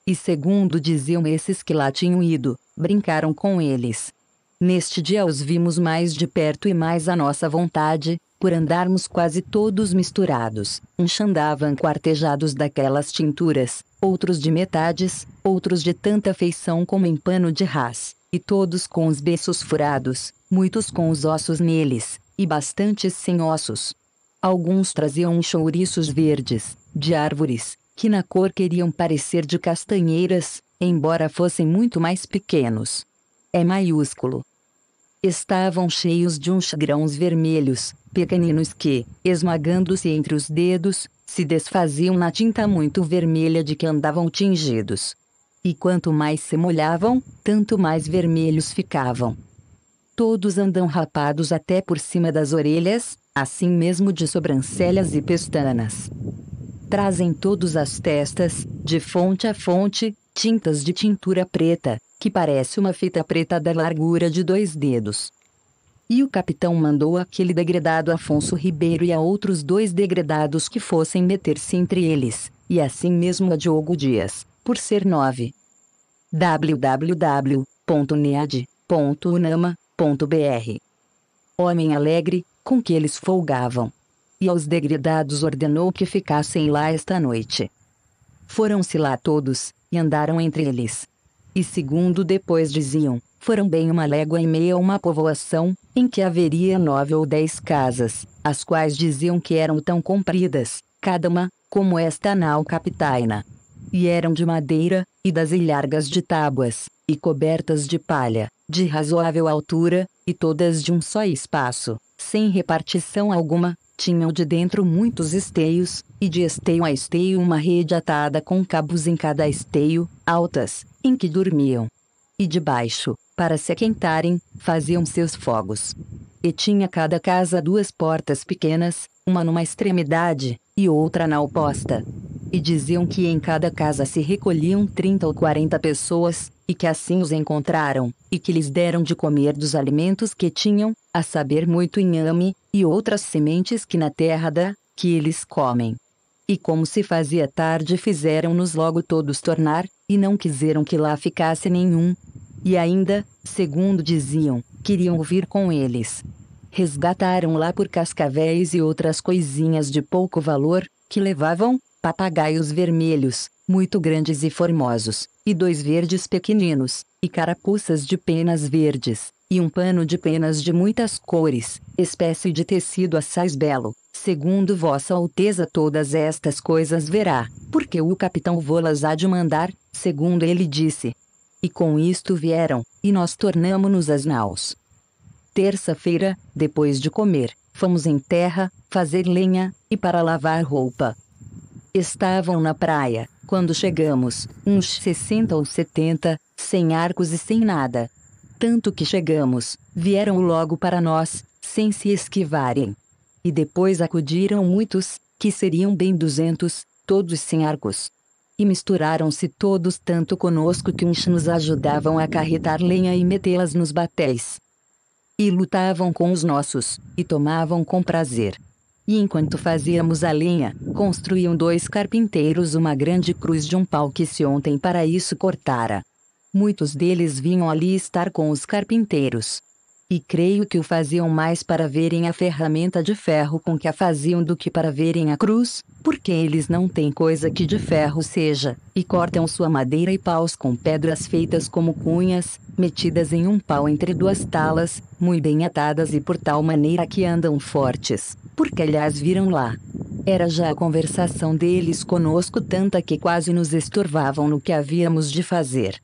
E segundo diziam esses que lá tinham ido, brincaram com eles. Neste dia os vimos mais de perto e mais à nossa vontade, por andarmos quase todos misturados, uns andavam quartejados daquelas tinturas, outros de metades, outros de tanta feição como em pano de raz, e todos com os beiços furados, muitos com os ossos neles, e bastantes sem ossos. Alguns traziam uns chouriços verdes, de árvores, que na cor queriam parecer de castanheiras, embora fossem muito mais pequenos. É maiúsculo. Estavam cheios de uns grãos vermelhos, pequeninos que, esmagando-se entre os dedos, se desfaziam na tinta muito vermelha de que andavam tingidos. E quanto mais se molhavam, tanto mais vermelhos ficavam. Todos andam rapados até por cima das orelhas, assim mesmo de sobrancelhas e pestanas. Trazem todos as testas, de fonte a fonte, tintas de tintura preta, que parece uma fita preta da largura de 2 dedos. E o capitão mandou aquele degredado Afonso Ribeiro e a outros 2 degredados que fossem meter-se entre eles, e assim mesmo a Diogo Dias, por ser 9. www.nead.unama.br. Homem alegre, com que eles folgavam. E aos degredados ordenou que ficassem lá esta noite. Foram-se lá todos, e andaram entre eles. E segundo depois diziam, foram bem 1,5 légua a uma povoação, em que haveria 9 ou 10 casas, as quais diziam que eram tão compridas, cada uma, como esta nau capitaina. E eram de madeira, e das ilhargas de tábuas, e cobertas de palha, de razoável altura, e todas de um só espaço, sem repartição alguma. Tinham de dentro muitos esteios, e de esteio a esteio uma rede atada com cabos em cada esteio, altas, em que dormiam. E debaixo, para se aquentarem, faziam seus fogos. E tinha cada casa 2 portas pequenas, uma numa extremidade, e outra na oposta. E diziam que em cada casa se recolhiam 30 ou 40 pessoas, e que assim os encontraram, e que lhes deram de comer dos alimentos que tinham, a saber muito inhame, e outras sementes que na terra dá, que eles comem. E como se fazia tarde fizeram-nos logo todos tornar, e não quiseram que lá ficasse nenhum. E ainda, segundo diziam, queriam vir com eles. Resgataram lá por cascavéis e outras coisinhas de pouco valor, que levavam, papagaios vermelhos, muito grandes e formosos, e 2 verdes pequeninos, e carapuças de penas verdes, e um pano de penas de muitas cores, espécie de tecido assaz belo, segundo vossa alteza todas estas coisas verá, porque o capitão vô-las há de mandar, segundo ele disse. E com isto vieram, e nós tornamo-nos às naus. Terça-feira, depois de comer, fomos em terra, fazer lenha, e para lavar roupa. Estavam na praia, quando chegamos, uns 60 ou 70, sem arcos e sem nada. Tanto que chegamos, vieram logo para nós, sem se esquivarem. E depois acudiram muitos, que seriam bem 200, todos sem arcos. E misturaram-se todos tanto conosco que uns nos ajudavam a carretar lenha e metê-las nos batéis. E lutavam com os nossos, e tomavam com prazer. E enquanto fazíamos a lenha, construíam 2 carpinteiros uma grande cruz de um pau que se ontem para isso cortara. Muitos deles vinham ali estar com os carpinteiros. E creio que o faziam mais para verem a ferramenta de ferro com que a faziam do que para verem a cruz, porque eles não têm coisa que de ferro seja, e cortam sua madeira e paus com pedras feitas como cunhas, metidas em um pau entre 2 talas, muito bem atadas e por tal maneira que andam fortes, porque aliás viram lá. Era já a conversação deles conosco tanta que quase nos estorvavam no que havíamos de fazer.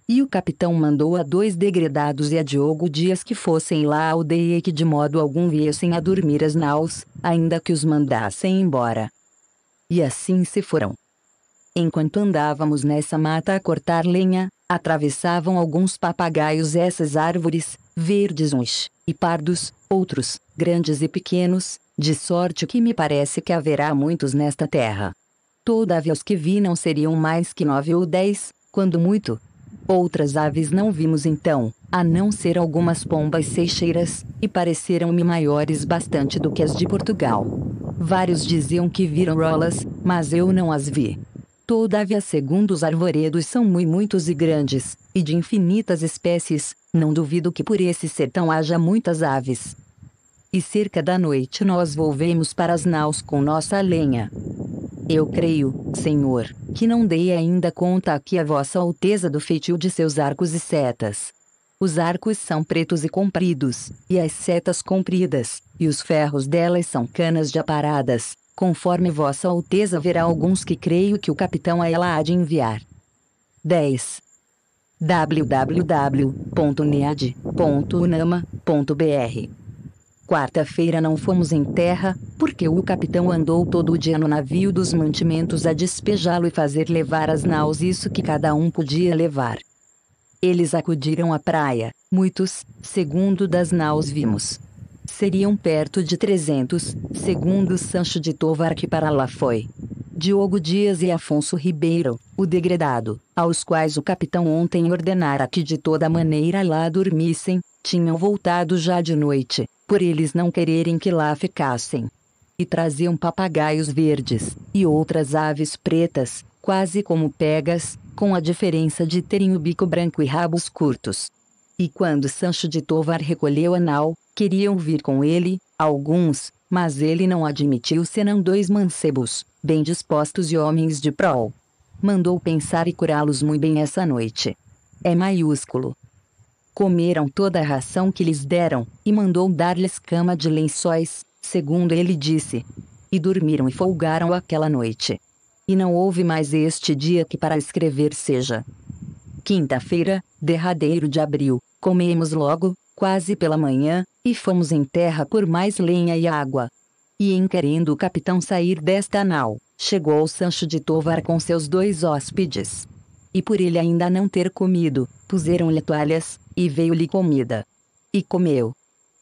E o capitão mandou a 2 degredados e a Diogo Dias que fossem lá à aldeia e que de modo algum viessem a dormir as naus, ainda que os mandassem embora. E assim se foram. Enquanto andávamos nessa mata a cortar lenha, atravessavam alguns papagaios essas árvores, verdes uns, e pardos, outros, grandes e pequenos, de sorte que me parece que haverá muitos nesta terra. Todavia os que vi não seriam mais que 9 ou 10, quando muito. Outras aves não vimos então, a não ser algumas pombas seixeiras, e pareceram-me maiores bastante do que as de Portugal. Vários diziam que viram rolas, mas eu não as vi. Todavia segundo os arvoredos são muitos e grandes, e de infinitas espécies, não duvido que por esse sertão haja muitas aves. E cerca da noite nós volvemos para as naus com nossa lenha. Eu creio, Senhor, que não dei ainda conta aqui a vossa alteza do feitio de seus arcos e setas. Os arcos são pretos e compridos, e as setas compridas, e os ferros delas são canas de aparadas, conforme vossa alteza verá alguns que creio que o capitão a ela há de enviar. 10. www.nead.unama.br Quarta-feira não fomos em terra, porque o capitão andou todo o dia no navio dos mantimentos a despejá-lo e fazer levar as naus isso que cada um podia levar. Eles acudiram à praia, muitos, segundo das naus vimos. Seriam perto de 300, segundo Sancho de Tovar que para lá foi. Diogo Dias e Afonso Ribeiro, o degredado, aos quais o capitão ontem ordenara que de toda maneira lá dormissem, tinham voltado já de noite, por eles não quererem que lá ficassem. E traziam papagaios verdes, e outras aves pretas, quase como pegas, com a diferença de terem o bico branco e rabos curtos. E quando Sancho de Tovar recolheu a nau, queriam vir com ele, alguns, mas ele não admitiu senão 2 mancebos, bem dispostos e homens de prol. Mandou pensar e curá-los muito bem essa noite. É maiúsculo. Comeram toda a ração que lhes deram, e mandou dar-lhes cama de lençóis, segundo ele disse. E dormiram e folgaram aquela noite. E não houve mais este dia que para escrever seja. Quinta-feira, derradeiro de abril, comemos logo, quase pela manhã, e fomos em terra por mais lenha e água. E em querendo o capitão sair desta nau, chegou Sancho de Tovar com seus 2 hóspedes. E por ele ainda não ter comido, puseram-lhe toalhas, e veio-lhe comida. E comeu.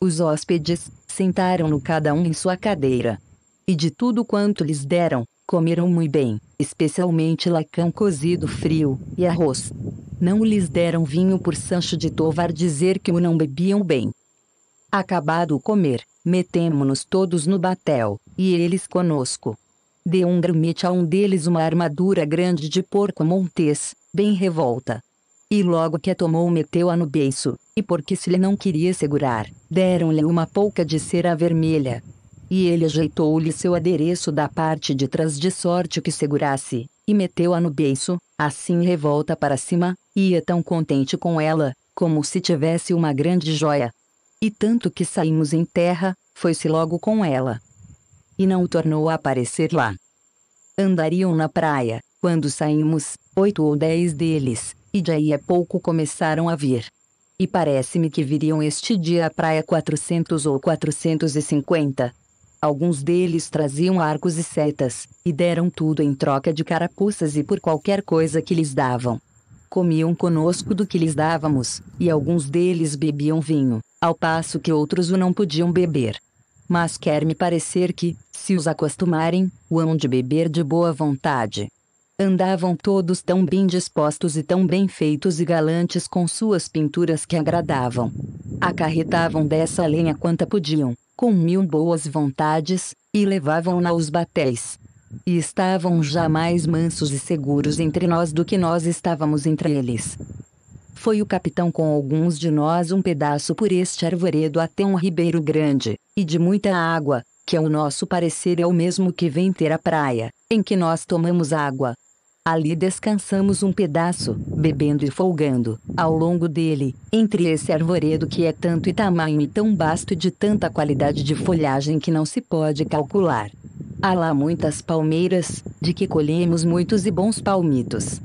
Os hóspedes, sentaram-no cada um em sua cadeira. E de tudo quanto lhes deram, comeram muito bem, especialmente lacão cozido frio, e arroz. Não lhes deram vinho por Sancho de Tovar dizer que o não bebiam bem. Acabado o comer, metemo-nos todos no batel, e eles conosco. Deu um grumete a um deles uma armadura grande de porco montês, bem revolta. E logo que a tomou meteu-a no beiço, e porque se lhe não queria segurar, deram-lhe uma polca de cera vermelha. E ele ajeitou-lhe seu adereço da parte de trás de sorte que segurasse, e meteu-a no beiço, assim revolta para cima, e ia tão contente com ela, como se tivesse uma grande joia. E tanto que saímos em terra, foi-se logo com ela. E não tornou a aparecer lá. Andariam na praia, quando saímos, 8 ou 10 deles, e daí a pouco começaram a vir. E parece-me que viriam este dia à praia 400 ou 450. Alguns deles traziam arcos e setas, e deram tudo em troca de carapuças e por qualquer coisa que lhes davam. Comiam conosco do que lhes dávamos, e alguns deles bebiam vinho, ao passo que outros o não podiam beber. Mas quer-me parecer que, se os acostumarem, o hão de beber de boa vontade. Andavam todos tão bem dispostos e tão bem feitos e galantes com suas pinturas que agradavam. Acarretavam dessa lenha quanta podiam, com 1000 boas vontades, e levavam-na aos batéis. E estavam já mais mansos e seguros entre nós do que nós estávamos entre eles. Foi o capitão com alguns de nós um pedaço por este arvoredo até um ribeiro grande, e de muita água, que ao nosso parecer é o mesmo que vem ter a praia, em que nós tomamos água. Ali descansamos um pedaço, bebendo e folgando, ao longo dele, entre esse arvoredo que é tanto e tamanho e tão vasto e de tanta qualidade de folhagem que não se pode calcular. Há lá muitas palmeiras, de que colhemos muitos e bons palmitos.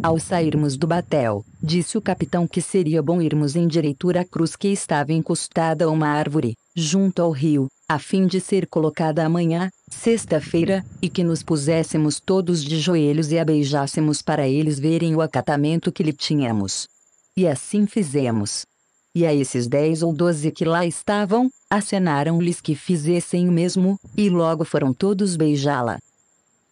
Ao sairmos do batel, disse o capitão que seria bom irmos em direitura à cruz que estava encostada a uma árvore, junto ao rio, a fim de ser colocada amanhã, sexta-feira, e que nos puséssemos todos de joelhos e a beijássemos para eles verem o acatamento que lhe tínhamos. E assim fizemos. E a esses 10 ou 12 que lá estavam, acenaram-lhes que fizessem o mesmo, e logo foram todos beijá-la.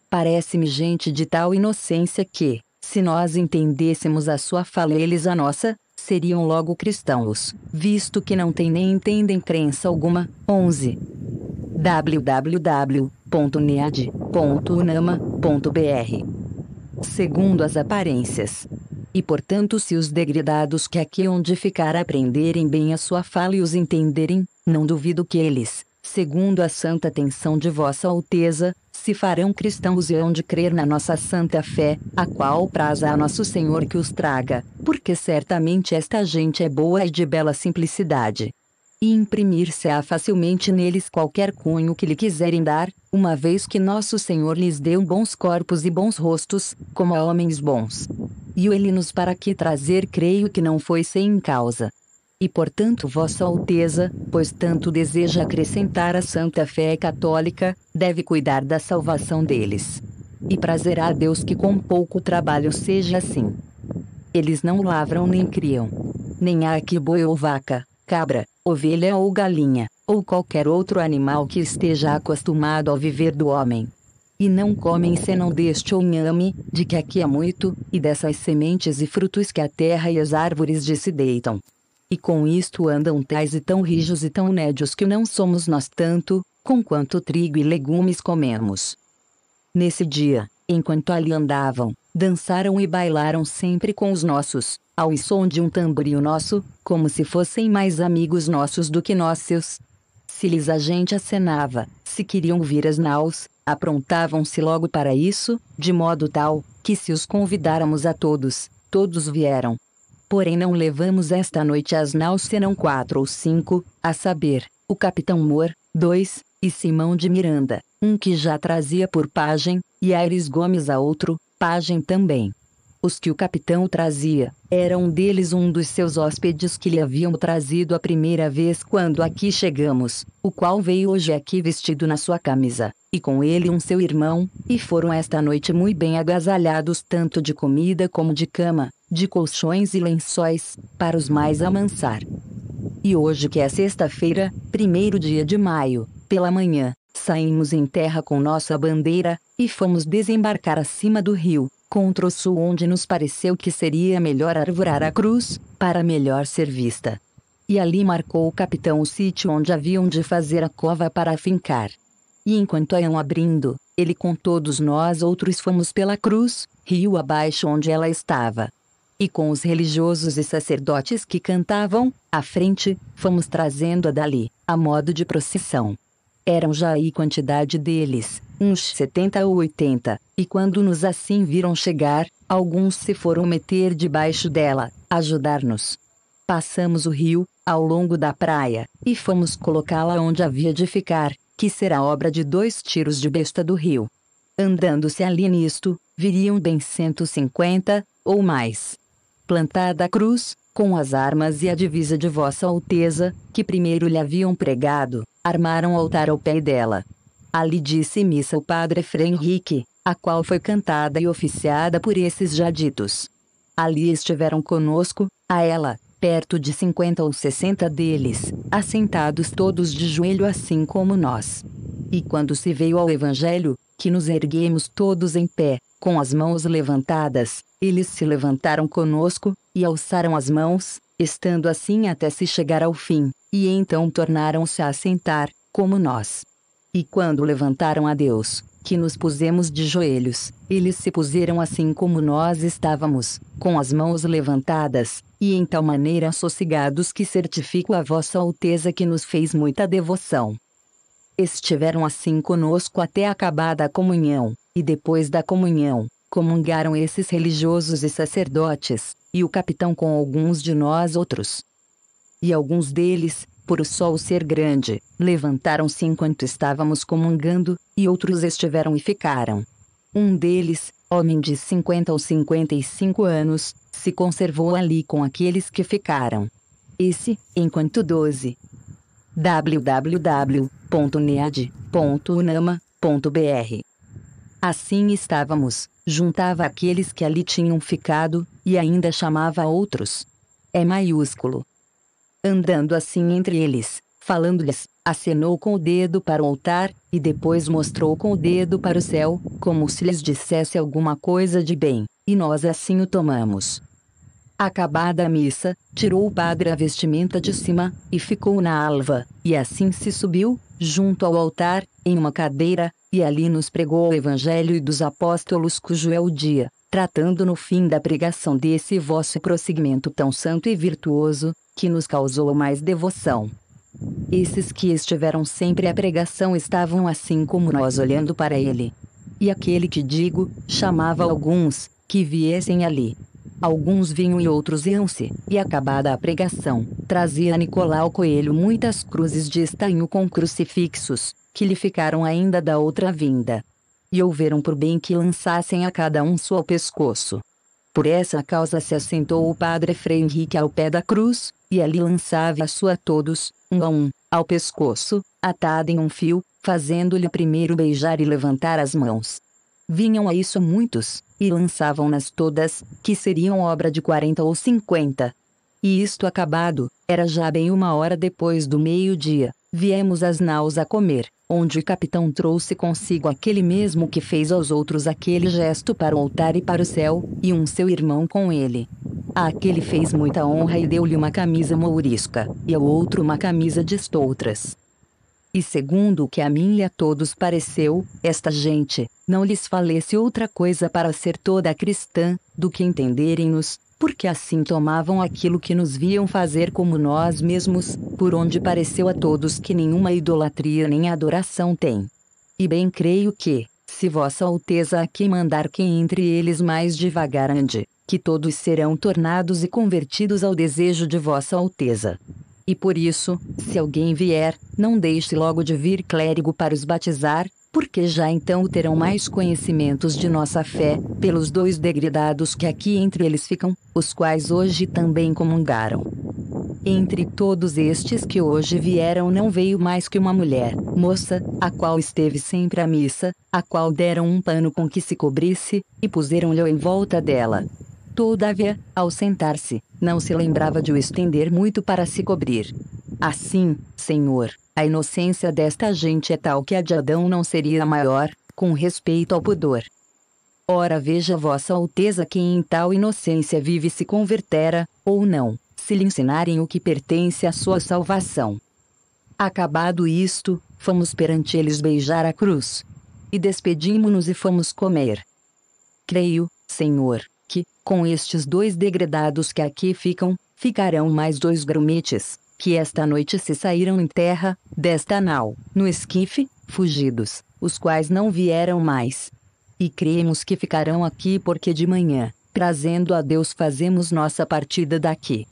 Parece-me gente de tal inocência que, se nós entendêssemos a sua fala e eles a nossa, seriam logo cristãos, visto que não têm nem entendem crença alguma. 11. www.nead.unama.br Segundo as aparências. E portanto se os degredados que aqui hão de ficar aprenderem bem a sua fala e os entenderem, não duvido que eles, segundo a santa atenção de Vossa Alteza, se farão cristãos e hão de crer na nossa santa fé, a qual praza a nosso Senhor que os traga, porque certamente esta gente é boa e de bela simplicidade. E imprimir-se-á facilmente neles qualquer cunho que lhe quiserem dar, uma vez que nosso Senhor lhes deu bons corpos e bons rostos, como a homens bons. E o ele-nos para aqui trazer creio que não foi sem causa. E portanto Vossa Alteza, pois tanto deseja acrescentar a santa fé católica, deve cuidar da salvação deles. E prazerá a Deus que com pouco trabalho seja assim. Eles não lavram nem criam. Nem há aqui boi ou vaca, cabra, ovelha ou galinha, ou qualquer outro animal que esteja acostumado ao viver do homem. E não comem senão deste inhame, de que aqui há muito, e dessas sementes e frutos que a terra e as árvores de se deitam. E com isto andam tais e tão rijos e tão nédios que não somos nós tanto, com quanto trigo e legumes comemos. Nesse dia, enquanto ali andavam, dançaram e bailaram sempre com os nossos, ao som de um tamboril nosso, como se fossem mais amigos nossos do que nós seus. Se lhes a gente acenava, se queriam vir as naus, aprontavam-se logo para isso, de modo tal, que se os convidáramos a todos, todos vieram. Porém não levamos esta noite as naus senão 4 ou 5, a saber, o capitão Moore, 2, e Simão de Miranda, um que já trazia por pajem, e Aires Gomes a outro, pajem também. Os que o capitão trazia, era um deles um dos seus hóspedes que lhe haviam trazido a primeira vez quando aqui chegamos, o qual veio hoje aqui vestido na sua camisa, e com ele um seu irmão, e foram esta noite muito bem agasalhados tanto de comida como de cama, de colchões e lençóis, para os mais amansar. E hoje que é sexta-feira, 1º dia de maio, pela manhã, saímos em terra com nossa bandeira, e fomos desembarcar acima do rio, contra o sul, onde nos pareceu que seria melhor arvorar a cruz, para melhor ser vista. E ali marcou o capitão o sítio onde haviam de fazer a cova para afincar. E enquanto a iam abrindo, ele com todos nós outros fomos pela cruz, rio abaixo onde ela estava. E com os religiosos e sacerdotes que cantavam, à frente, fomos trazendo-a dali, a modo de procissão. Eram já aí quantidade deles, uns 70 ou 80, e quando nos assim viram chegar, alguns se foram meter debaixo dela, ajudar-nos. Passamos o rio, ao longo da praia, e fomos colocá-la onde havia de ficar, que será obra de 2 tiros de besta do rio. Andando-se ali nisto, viriam bem 150, ou mais. Plantada a cruz, com as armas e a divisa de Vossa Alteza, que primeiro lhe haviam pregado, armaram o altar ao pé dela. Ali disse missa o padre Frei Henrique, a qual foi cantada e oficiada por esses já ditos. Ali estiveram conosco, a ela, perto de 50 ou 60 deles, assentados todos de joelho assim como nós. E quando se veio ao Evangelho, que nos erguemos todos em pé, com as mãos levantadas, eles se levantaram conosco, e alçaram as mãos, estando assim até se chegar ao fim, e então tornaram-se a assentar, como nós. E quando levantaram a Deus, que nos pusemos de joelhos, eles se puseram assim como nós estávamos, com as mãos levantadas, e em tal maneira sossegados que certifico a Vossa Alteza que nos fez muita devoção. Estiveram assim conosco até acabada a comunhão, e depois da comunhão, comungaram esses religiosos e sacerdotes, e o capitão com alguns de nós outros. E alguns deles, por o sol ser grande, levantaram-se enquanto estávamos comungando, e outros estiveram e ficaram. Um deles, homem de 50 ou 55 anos, se conservou ali com aqueles que ficaram. Esse, enquanto 12. www.nead.unama.br. Assim estávamos, juntava aqueles que ali tinham ficado, e ainda chamava outros. É maiúsculo. Andando assim entre eles, falando-lhes, acenou com o dedo para o altar, e depois mostrou com o dedo para o céu, como se lhes dissesse alguma coisa de bem, e nós assim o tomamos. Acabada a missa, tirou o padre a vestimenta de cima, e ficou na alva, e assim se subiu, junto ao altar, em uma cadeira, e ali nos pregou o Evangelho e dos Apóstolos, cujo é o dia, tratando no fim da pregação desse vosso prosseguimento tão santo e virtuoso, que nos causou mais devoção. Esses que estiveram sempre à pregação estavam assim como nós olhando para ele. E aquele que digo, chamava alguns, que viessem ali. Alguns vinham e outros iam-se, e acabada a pregação, trazia a Nicolau Coelho muitas cruzes de estanho com crucifixos, que lhe ficaram ainda da outra vinda. E houveram por bem que lançassem a cada um sua ao pescoço. Por essa causa se assentou o padre Frei Henrique ao pé da cruz, e ali lançava a sua a todos, um a um, ao pescoço, atada em um fio, fazendo-lhe primeiro beijar e levantar as mãos. Vinham a isso muitos, e lançavam-nas todas, que seriam obra de 40 ou 50. E isto acabado, era já bem 1 hora depois do meio-dia, viemos às naus a comer, onde o capitão trouxe consigo aquele mesmo que fez aos outros aquele gesto para o altar e para o céu, e um seu irmão com ele. Àquele fez muita honra e deu-lhe uma camisa mourisca, e ao outro uma camisa de estoutras. E segundo o que a mim e a todos pareceu, esta gente, não lhes falece outra coisa para ser toda cristã, do que entenderem-nos, porque assim tomavam aquilo que nos viam fazer como nós mesmos, por onde pareceu a todos que nenhuma idolatria nem adoração tem. E bem creio que, se Vossa Alteza aqui mandar que entre eles mais devagar ande, que todos serão tornados e convertidos ao desejo de Vossa Alteza. E por isso, se alguém vier, não deixe logo de vir clérigo para os batizar, porque já então terão mais conhecimentos de nossa fé, pelos 2 degredados que aqui entre eles ficam, os quais hoje também comungaram. Entre todos estes que hoje vieram não veio mais que uma mulher, moça, a qual esteve sempre à missa, a qual deram um pano com que se cobrisse, e puseram-lhe em volta dela. Todavia, ao sentar-se, não se lembrava de o estender muito para se cobrir. Assim, Senhor, a inocência desta gente é tal que a de Adão não seria maior, com respeito ao pudor. Ora veja vossa alteza quem em tal inocência vive se convertera, ou não, se lhe ensinarem o que pertence à sua salvação. Acabado isto, fomos perante eles beijar a cruz. E despedimo-nos e fomos comer. Creio, Senhor, que, com estes 2 degredados que aqui ficam, ficarão mais 2 grumetes, que esta noite se saíram em terra, desta nau, no esquife, fugidos, os quais não vieram mais. E cremos que ficarão aqui porque de manhã, trazendo a Deus fazemos nossa partida daqui.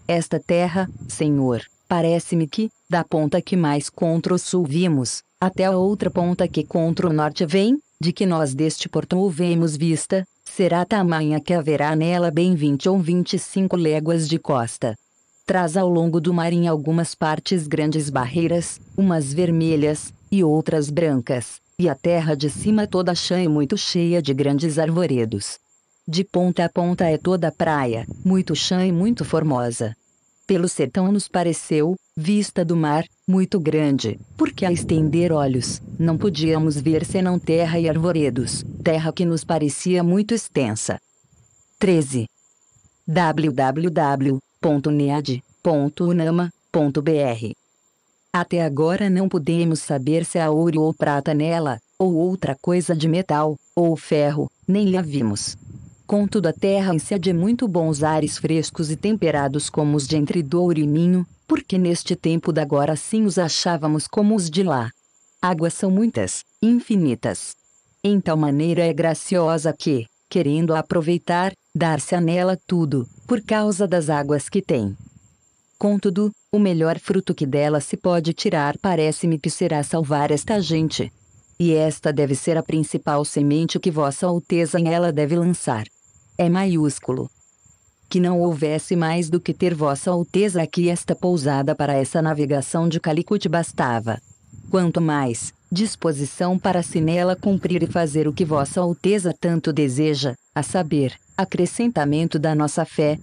Esta terra, Senhor, parece-me que, da ponta que mais contra o sul vimos, até a outra ponta que contra o norte vem, de que nós deste porto houvemos vista, será tamanha que haverá nela bem 20 ou 25 léguas de costa. Traz ao longo do mar em algumas partes grandes barreiras, umas vermelhas, e outras brancas, e a terra de cima toda chã e muito cheia de grandes arvoredos. De ponta a ponta é toda praia, muito chã e muito formosa. Pelo sertão nos pareceu, vista do mar, muito grande, porque a estender olhos, não podíamos ver senão terra e arvoredos, terra que nos parecia muito extensa. 13. www.nead.unama.br Até agora não podemos saber se há ouro ou prata nela, ou outra coisa de metal, ou ferro, nem lhe a vimos. Contudo a terra em si é de muito bons ares frescos e temperados como os de entre Douro e Minho, porque neste tempo d'agora sim os achávamos como os de lá. Águas são muitas, infinitas. Em tal maneira é graciosa que, querendo aproveitar, dar-se-á nela tudo, por causa das águas que tem. Contudo, o melhor fruto que dela se pode tirar parece-me que será salvar esta gente. E esta deve ser a principal semente que vossa alteza em ela deve lançar. É maiúsculo. Que não houvesse mais do que ter vossa alteza aqui esta pousada para essa navegação de Calicut bastava. Quanto mais, disposição para se nela cumprir e fazer o que vossa alteza tanto deseja, a saber, acrescentamento da nossa fé.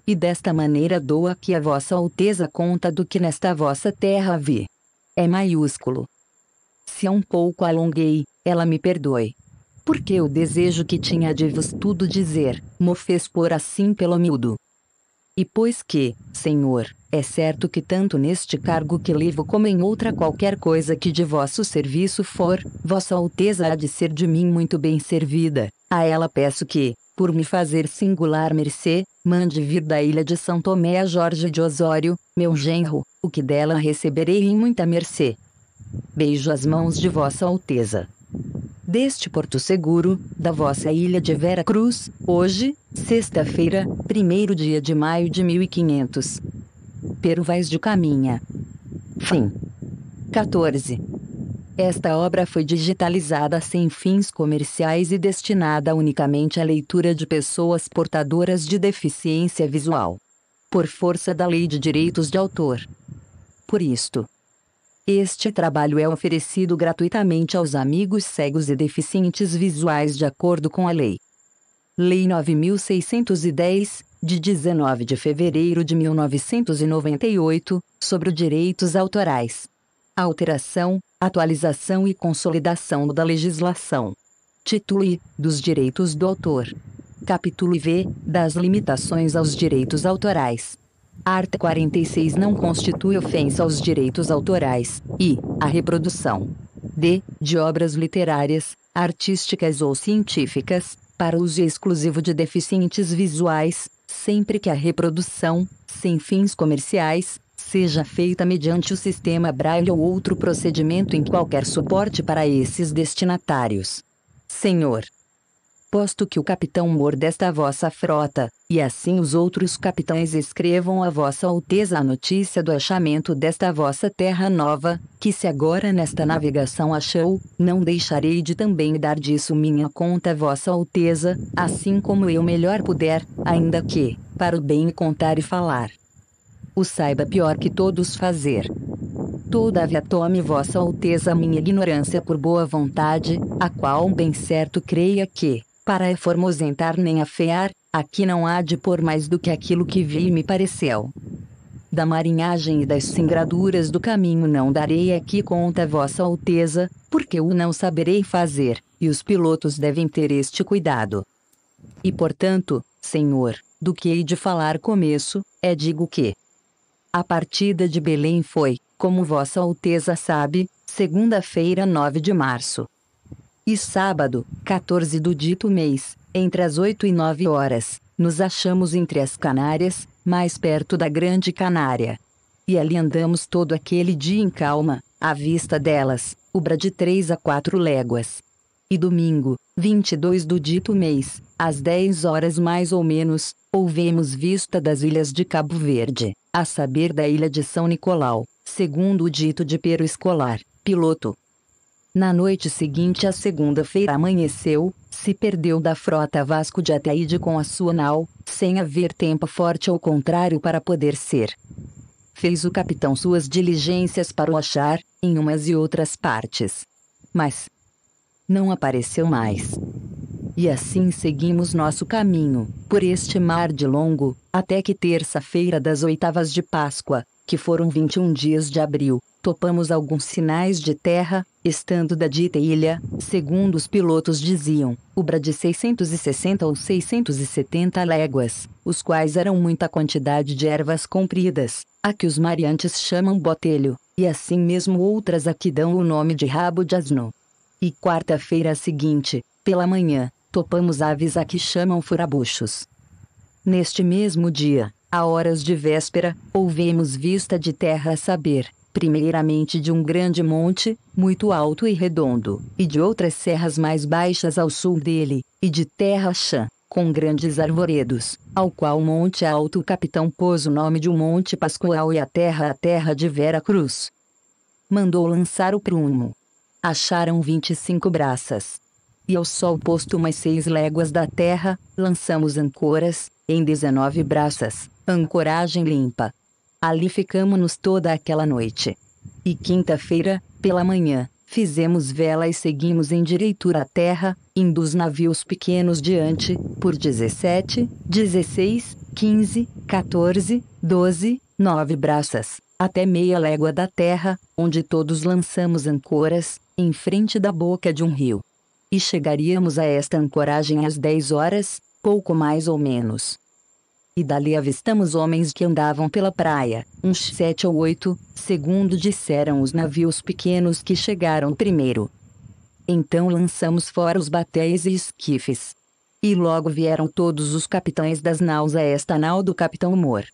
E desta maneira dou aqui a vossa alteza conta do que nesta vossa terra vi. É maiúsculo. Se a um pouco alonguei, ela me perdoe. Porque o desejo que tinha de vos tudo dizer, mo fez pôr assim pelo miúdo. E pois que, Senhor, é certo que tanto neste cargo que levo como em outra qualquer coisa que de vosso serviço for, vossa alteza há de ser de mim muito bem servida, a ela peço que, por me fazer singular mercê, mande vir da ilha de São Tomé a Jorge de Osório, meu genro, o que dela receberei em muita mercê. Beijo as mãos de vossa alteza. Deste Porto Seguro, da vossa ilha de Vera Cruz, hoje, sexta-feira, 1º dia de maio de 1500. Peruvais de Caminha. Fim. 14. Esta obra foi digitalizada sem fins comerciais e destinada unicamente à leitura de pessoas portadoras de deficiência visual. Por força da Lei de Direitos de Autor. Por isto, este trabalho é oferecido gratuitamente aos amigos cegos e deficientes visuais de acordo com a Lei. Lei 9.610, de 19 de fevereiro de 1998, sobre direitos autorais. Alteração, atualização e consolidação da legislação. Título I, dos direitos do autor. Capítulo IV, das limitações aos direitos autorais. Art. 46 não constitui ofensa aos direitos autorais, e, a reprodução. D. De obras literárias, artísticas ou científicas, para uso exclusivo de deficientes visuais, sempre que a reprodução, sem fins comerciais, seja feita mediante o sistema Braille ou outro procedimento em qualquer suporte para esses destinatários. Senhor, posto que o capitão mor desta vossa frota, e assim os outros capitães escrevam a vossa alteza a notícia do achamento desta vossa terra nova, que se agora nesta navegação achou, não deixarei de também dar disso minha conta a vossa alteza, assim como eu melhor puder, ainda que, para o bem contar e falar, o saiba pior que todos fazer. Todavia tome vossa alteza a minha ignorância por boa vontade, a qual bem certo creia que, para a formosentar nem afear, aqui não há de pôr mais do que aquilo que vi e me pareceu. Da marinhagem e das singraduras do caminho não darei aqui conta, Vossa Alteza, porque o não saberei fazer, e os pilotos devem ter este cuidado. E portanto, Senhor, do que hei de falar começo, digo que a partida de Belém foi, como Vossa Alteza sabe, segunda-feira 9 de março. E sábado, 14 do dito mês, entre as 8 e 9 horas, nos achamos entre as Canárias, mais perto da Grande Canária. E ali andamos todo aquele dia em calma, à vista delas, ubra de 3 a 4 léguas. E domingo, 22 do dito mês, às 10 horas mais ou menos, houvemos vista das ilhas de Cabo Verde, a saber da ilha de São Nicolau, segundo o dito de Pero Escolar, piloto. Na noite seguinte à segunda-feira amanheceu, se perdeu da frota Vasco de Ataíde com a sua nau, sem haver tempo forte ou contrário para poder ser. Fez o capitão suas diligências para o achar, em umas e outras partes. Mas não apareceu mais. E assim seguimos nosso caminho, por este mar de longo, até que terça-feira das oitavas de Páscoa, que foram 21 dias de abril, topamos alguns sinais de terra, estando da dita ilha, segundo os pilotos diziam, ubra de 660 ou 670 léguas, os quais eram muita quantidade de ervas compridas, a que os mariantes chamam botelho, e assim mesmo outras a que dão o nome de rabo de asno. E quarta-feira seguinte, pela manhã, topamos aves a que chamam furabuchos. Neste mesmo dia, a horas de véspera, houvemos vista de terra, a saber, primeiramente de um grande monte, muito alto e redondo, e de outras serras mais baixas ao sul dele, e de terra chã, com grandes arvoredos, ao qual monte alto o capitão pôs o nome de um Monte Pascoal, e a terra de Vera Cruz. Mandou lançar o prumo. Acharam 25 braças. E ao sol posto umas 6 léguas da terra, lançamos ancoras, em 19 braças, ancoragem limpa. Ali ficamo-nos toda aquela noite. E quinta-feira, pela manhã, fizemos vela e seguimos em direitura à terra, indo os navios pequenos diante, por 17, 16, 15, 14, 12, 9 braças, até meia légua da terra, onde todos lançamos ancoras, em frente da boca de um rio. E chegaríamos a esta ancoragem às 10 horas, pouco mais ou menos. E dali avistamos homens que andavam pela praia, uns 7 ou 8, segundo disseram os navios pequenos que chegaram primeiro. Então lançamos fora os batéis e esquifes. E logo vieram todos os capitães das naus a esta nau do capitão Moore.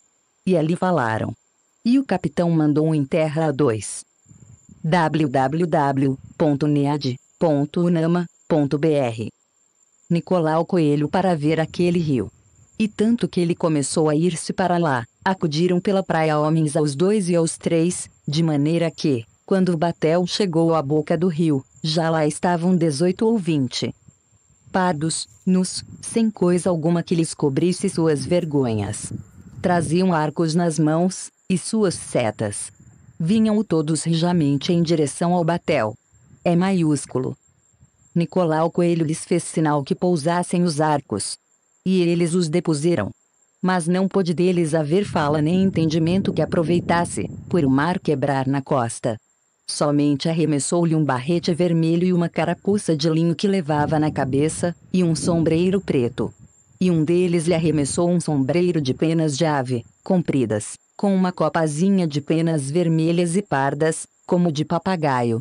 E ali falaram. E o capitão mandou em terra a 2. www.nead.unama.br Nicolau Coelho para ver aquele rio. E tanto que ele começou a ir-se para lá, acudiram pela praia homens aos 2 e aos 3, de maneira que, quando o batel chegou à boca do rio, já lá estavam 18 ou 20. Pardos, nus, sem coisa alguma que lhes cobrisse suas vergonhas. Traziam arcos nas mãos, e suas setas. Vinham todos rijamente em direção ao batel. É maiúsculo. Nicolau Coelho lhes fez sinal que pousassem os arcos. E eles os depuseram. Mas não pôde deles haver fala nem entendimento que aproveitasse, por o mar quebrar na costa. Somente arremessou-lhe um barrete vermelho e uma carapuça de linho que levava na cabeça, e um sombreiro preto. E um deles lhe arremessou um sombreiro de penas de ave, compridas, com uma copazinha de penas vermelhas e pardas, como de papagaio.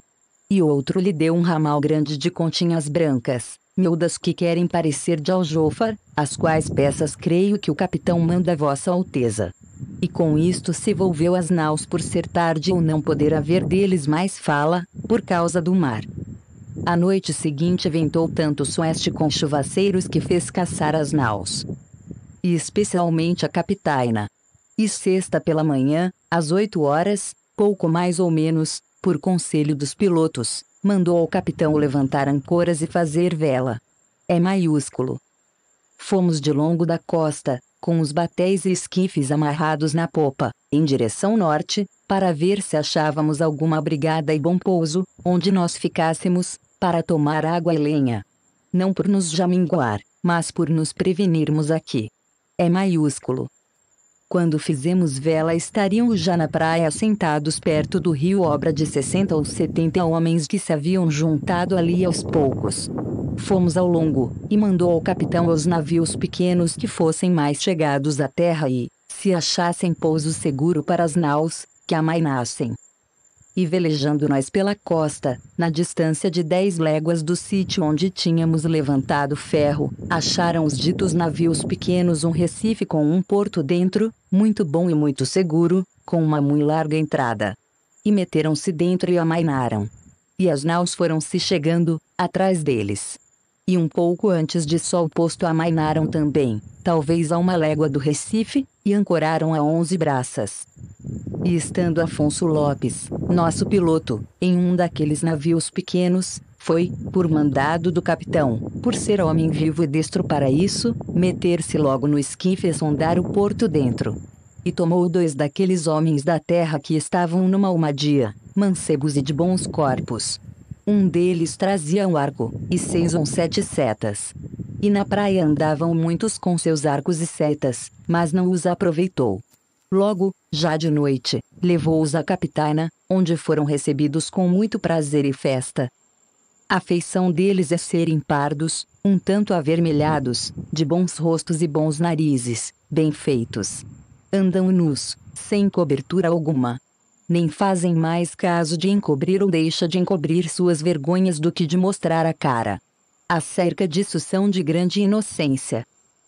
E outro lhe deu um ramal grande de continhas brancas, miúdas que querem parecer de aljôfar, as quais peças creio que o capitão manda a Vossa Alteza. E com isto se volveu as naus por ser tarde ou não poder haver deles mais fala, por causa do mar. A noite seguinte ventou tanto soeste com chuvaceiros que fez caçar as naus. E especialmente a capitaina. E sexta pela manhã, às 8 horas, pouco mais ou menos, por conselho dos pilotos, mandou ao capitão levantar ancoras e fazer vela. É maiúsculo. Fomos de longo da costa, com os batéis e esquifes amarrados na popa, em direção norte, para ver se achávamos alguma brigada e bom pouso, onde nós ficássemos, para tomar água e lenha. Não por nos jaminguar, mas por nos prevenirmos aqui. É maiúsculo. Quando fizemos vela estariam já na praia sentados perto do rio, obra de 60 ou 70 homens que se haviam juntado ali aos poucos. Fomos ao longo, e mandou ao capitão os navios pequenos que fossem mais chegados à terra e, se achassem pouso seguro para as naus, que amainassem. E velejando nós pela costa, na distância de 10 léguas do sítio onde tínhamos levantado ferro, acharam os ditos navios pequenos um recife com um porto dentro, muito bom e muito seguro, com uma muito larga entrada. E meteram-se dentro e amainaram. E as naus foram-se chegando, atrás deles. E um pouco antes de sol posto amainaram também, talvez a 1 légua do Recife, e ancoraram a 11 braças. E estando Afonso Lopes, nosso piloto, em um daqueles navios pequenos, foi, por mandado do capitão, por ser homem vivo e destro para isso, meter-se logo no esquife e sondar o porto dentro. E tomou 2 daqueles homens da terra que estavam numa almadia, mancebos e de bons corpos. Um deles trazia um arco, e 6 ou 7 setas. E na praia andavam muitos com seus arcos e setas, mas não os aproveitou. Logo, já de noite, levou-os à capitana, onde foram recebidos com muito prazer e festa. A feição deles é serem pardos, um tanto avermelhados, de bons rostos e bons narizes, bem feitos. Andam nus, sem cobertura alguma. Nem fazem mais caso de encobrir ou deixa de encobrir suas vergonhas do que de mostrar a cara. Acerca disso são de grande inocência.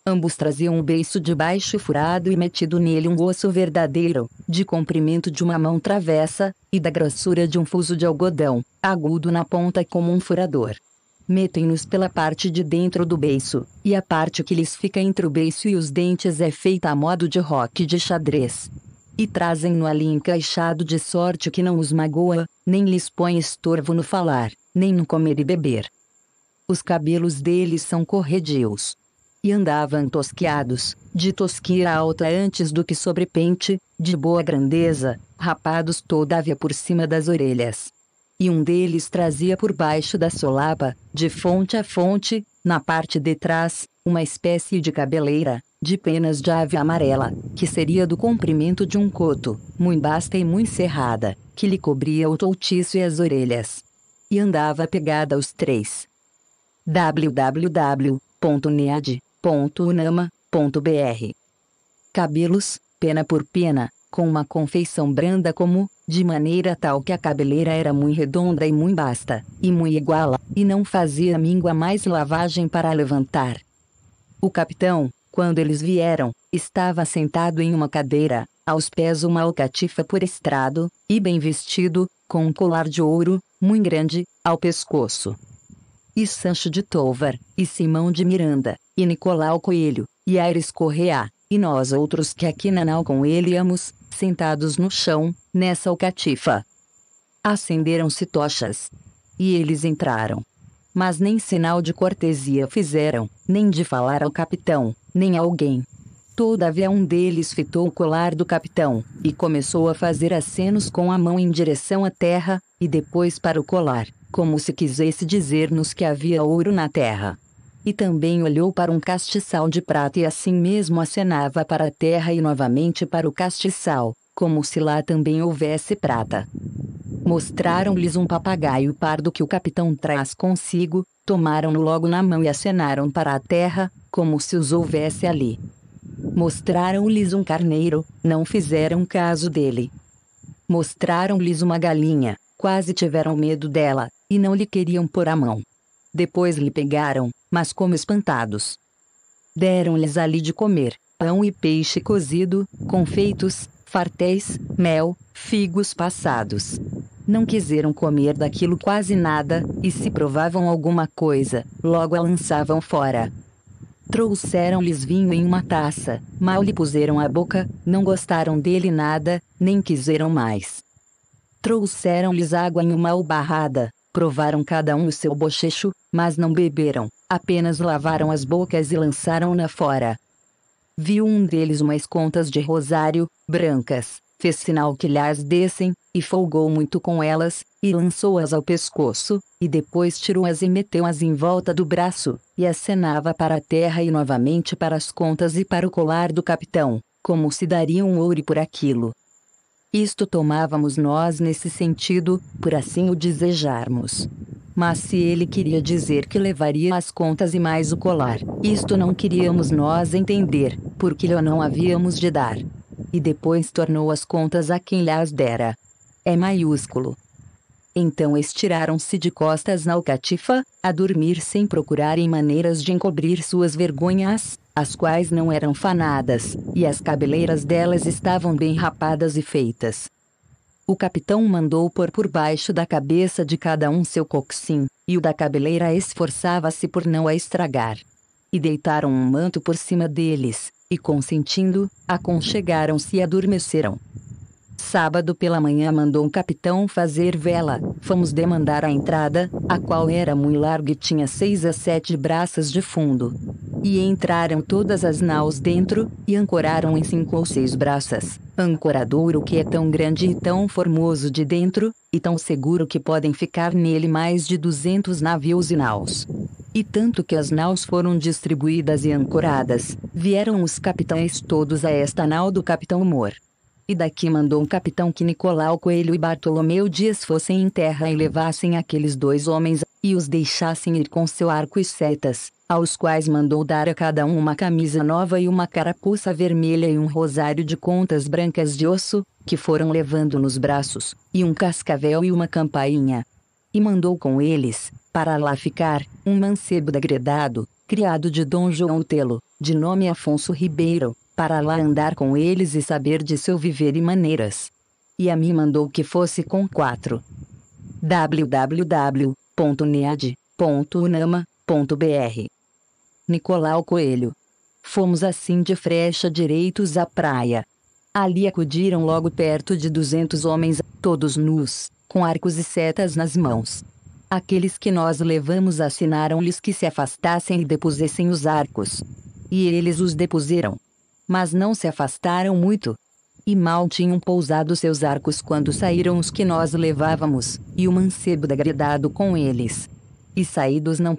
Ambos traziam um beiço de baixo furado e metido nele um osso verdadeiro, de comprimento de uma mão travessa, e da grossura de um fuso de algodão, agudo na ponta como um furador. Metem-nos pela parte de dentro do beiço, e a parte que lhes fica entre o beiço e os dentes é feita a modo de roque de xadrez. E trazem-no ali encaixado de sorte que não os magoa, nem lhes põe estorvo no falar, nem no comer e beber. Os cabelos deles são corredios. E andavam tosquiados, de tosquia alta antes do que sobrepente, de boa grandeza, rapados todavia por cima das orelhas. E um deles trazia por baixo da solapa, de fonte a fonte, na parte de trás, uma espécie de cabeleira, de penas de ave amarela, que seria do comprimento de um coto, muito basta e muito cerrada, que lhe cobria o toutiço e as orelhas. E andava pegada aos 3. www.nead.unama.br. Cabelos, pena por pena, com uma confeição branda como, de maneira tal que a cabeleira era muito redonda e muito basta, e muito iguala, e não fazia míngua mais lavagem para levantar. O capitão, quando eles vieram, estava sentado em uma cadeira, aos pés uma alcatifa por estrado, e bem vestido, com um colar de ouro, muito grande, ao pescoço. E Sancho de Tovar, e Simão de Miranda, e Nicolau Coelho, e Aires Correia, e nós outros que aqui na nau com ele íamos, sentados no chão, nessa alcatifa. Acenderam-se tochas. E eles entraram. Mas nem sinal de cortesia fizeram, nem de falar ao capitão, nem a alguém. Todavia um deles fitou o colar do capitão, e começou a fazer acenos com a mão em direção à terra, e depois para o colar, como se quisesse dizer-nos que havia ouro na terra. E também olhou para um castiçal de prata e assim mesmo acenava para a terra e novamente para o castiçal, como se lá também houvesse prata. Mostraram-lhes um papagaio pardo que o capitão traz consigo, tomaram-no logo na mão e acenaram para a terra, como se os houvesse ali. Mostraram-lhes um carneiro, não fizeram caso dele. Mostraram-lhes uma galinha, quase tiveram medo dela, e não lhe queriam pôr a mão. Depois lhe pegaram, mas como espantados. Deram-lhes ali de comer, pão e peixe cozido, confeitos, fartéis, mel, figos passados. Não quiseram comer daquilo quase nada, e se provavam alguma coisa, logo a lançavam fora. Trouxeram-lhes vinho em uma taça, mal lhe puseram à boca, não gostaram dele nada, nem quiseram mais. Trouxeram-lhes água em uma albarrada, provaram cada um o seu bochecho, mas não beberam, apenas lavaram as bocas e lançaram-na fora. Viu um deles umas contas de rosário, brancas, fez sinal que lhas dessem, e folgou muito com elas, e lançou-as ao pescoço, e depois tirou-as e meteu-as em volta do braço, e acenava para a terra e novamente para as contas e para o colar do capitão, como se daria um ouro por aquilo. Isto tomávamos nós nesse sentido, por assim o desejarmos. Mas se ele queria dizer que levaria as contas e mais o colar, isto não queríamos nós entender, porque lhe não havíamos de dar. E depois tornou as contas a quem lhas dera. É maiúsculo. Então estiraram-se de costas na alcatifa, a dormir sem procurarem maneiras de encobrir suas vergonhas, as quais não eram fanadas, e as cabeleiras delas estavam bem rapadas e feitas. O capitão mandou pôr por baixo da cabeça de cada um seu coxim, e o da cabeleira esforçava-se por não a estragar. E deitaram um manto por cima deles, e consentindo, aconchegaram-se e adormeceram. Sábado pela manhã mandou o capitão fazer vela, fomos demandar a entrada, a qual era muito larga e tinha 6 a 7 braças de fundo. E entraram todas as naus dentro, e ancoraram em 5 ou 6 braças, ancoradouro que é tão grande e tão formoso de dentro, e tão seguro que podem ficar nele mais de 200 navios e naus. E tanto que as naus foram distribuídas e ancoradas, vieram os capitães todos a esta nau do capitão Moore. E daqui mandou um capitão que Nicolau Coelho e Bartolomeu Dias fossem em terra e levassem aqueles 2 homens, e os deixassem ir com seu arco e setas, aos quais mandou dar a cada um uma camisa nova e uma carapuça vermelha e um rosário de contas brancas de osso, que foram levando nos braços, e um cascavel e uma campainha. E mandou com eles, para lá ficar, um mancebo degredado, criado de Dom João Otelo, de nome Afonso Ribeiro, para lá andar com eles e saber de seu viver e maneiras. E a mim mandou que fosse com 4. www.nead.unama.br Nicolau Coelho. Fomos assim de frecha direitos à praia. Ali acudiram logo perto de 200 homens, todos nus, com arcos e setas nas mãos. Aqueles que nós levamos assinaram-lhes que se afastassem e depusessem os arcos. E eles os depuseram. Mas não se afastaram muito. E mal tinham pousado seus arcos quando saíram os que nós levávamos, e o mancebo degradado com eles. E saídos não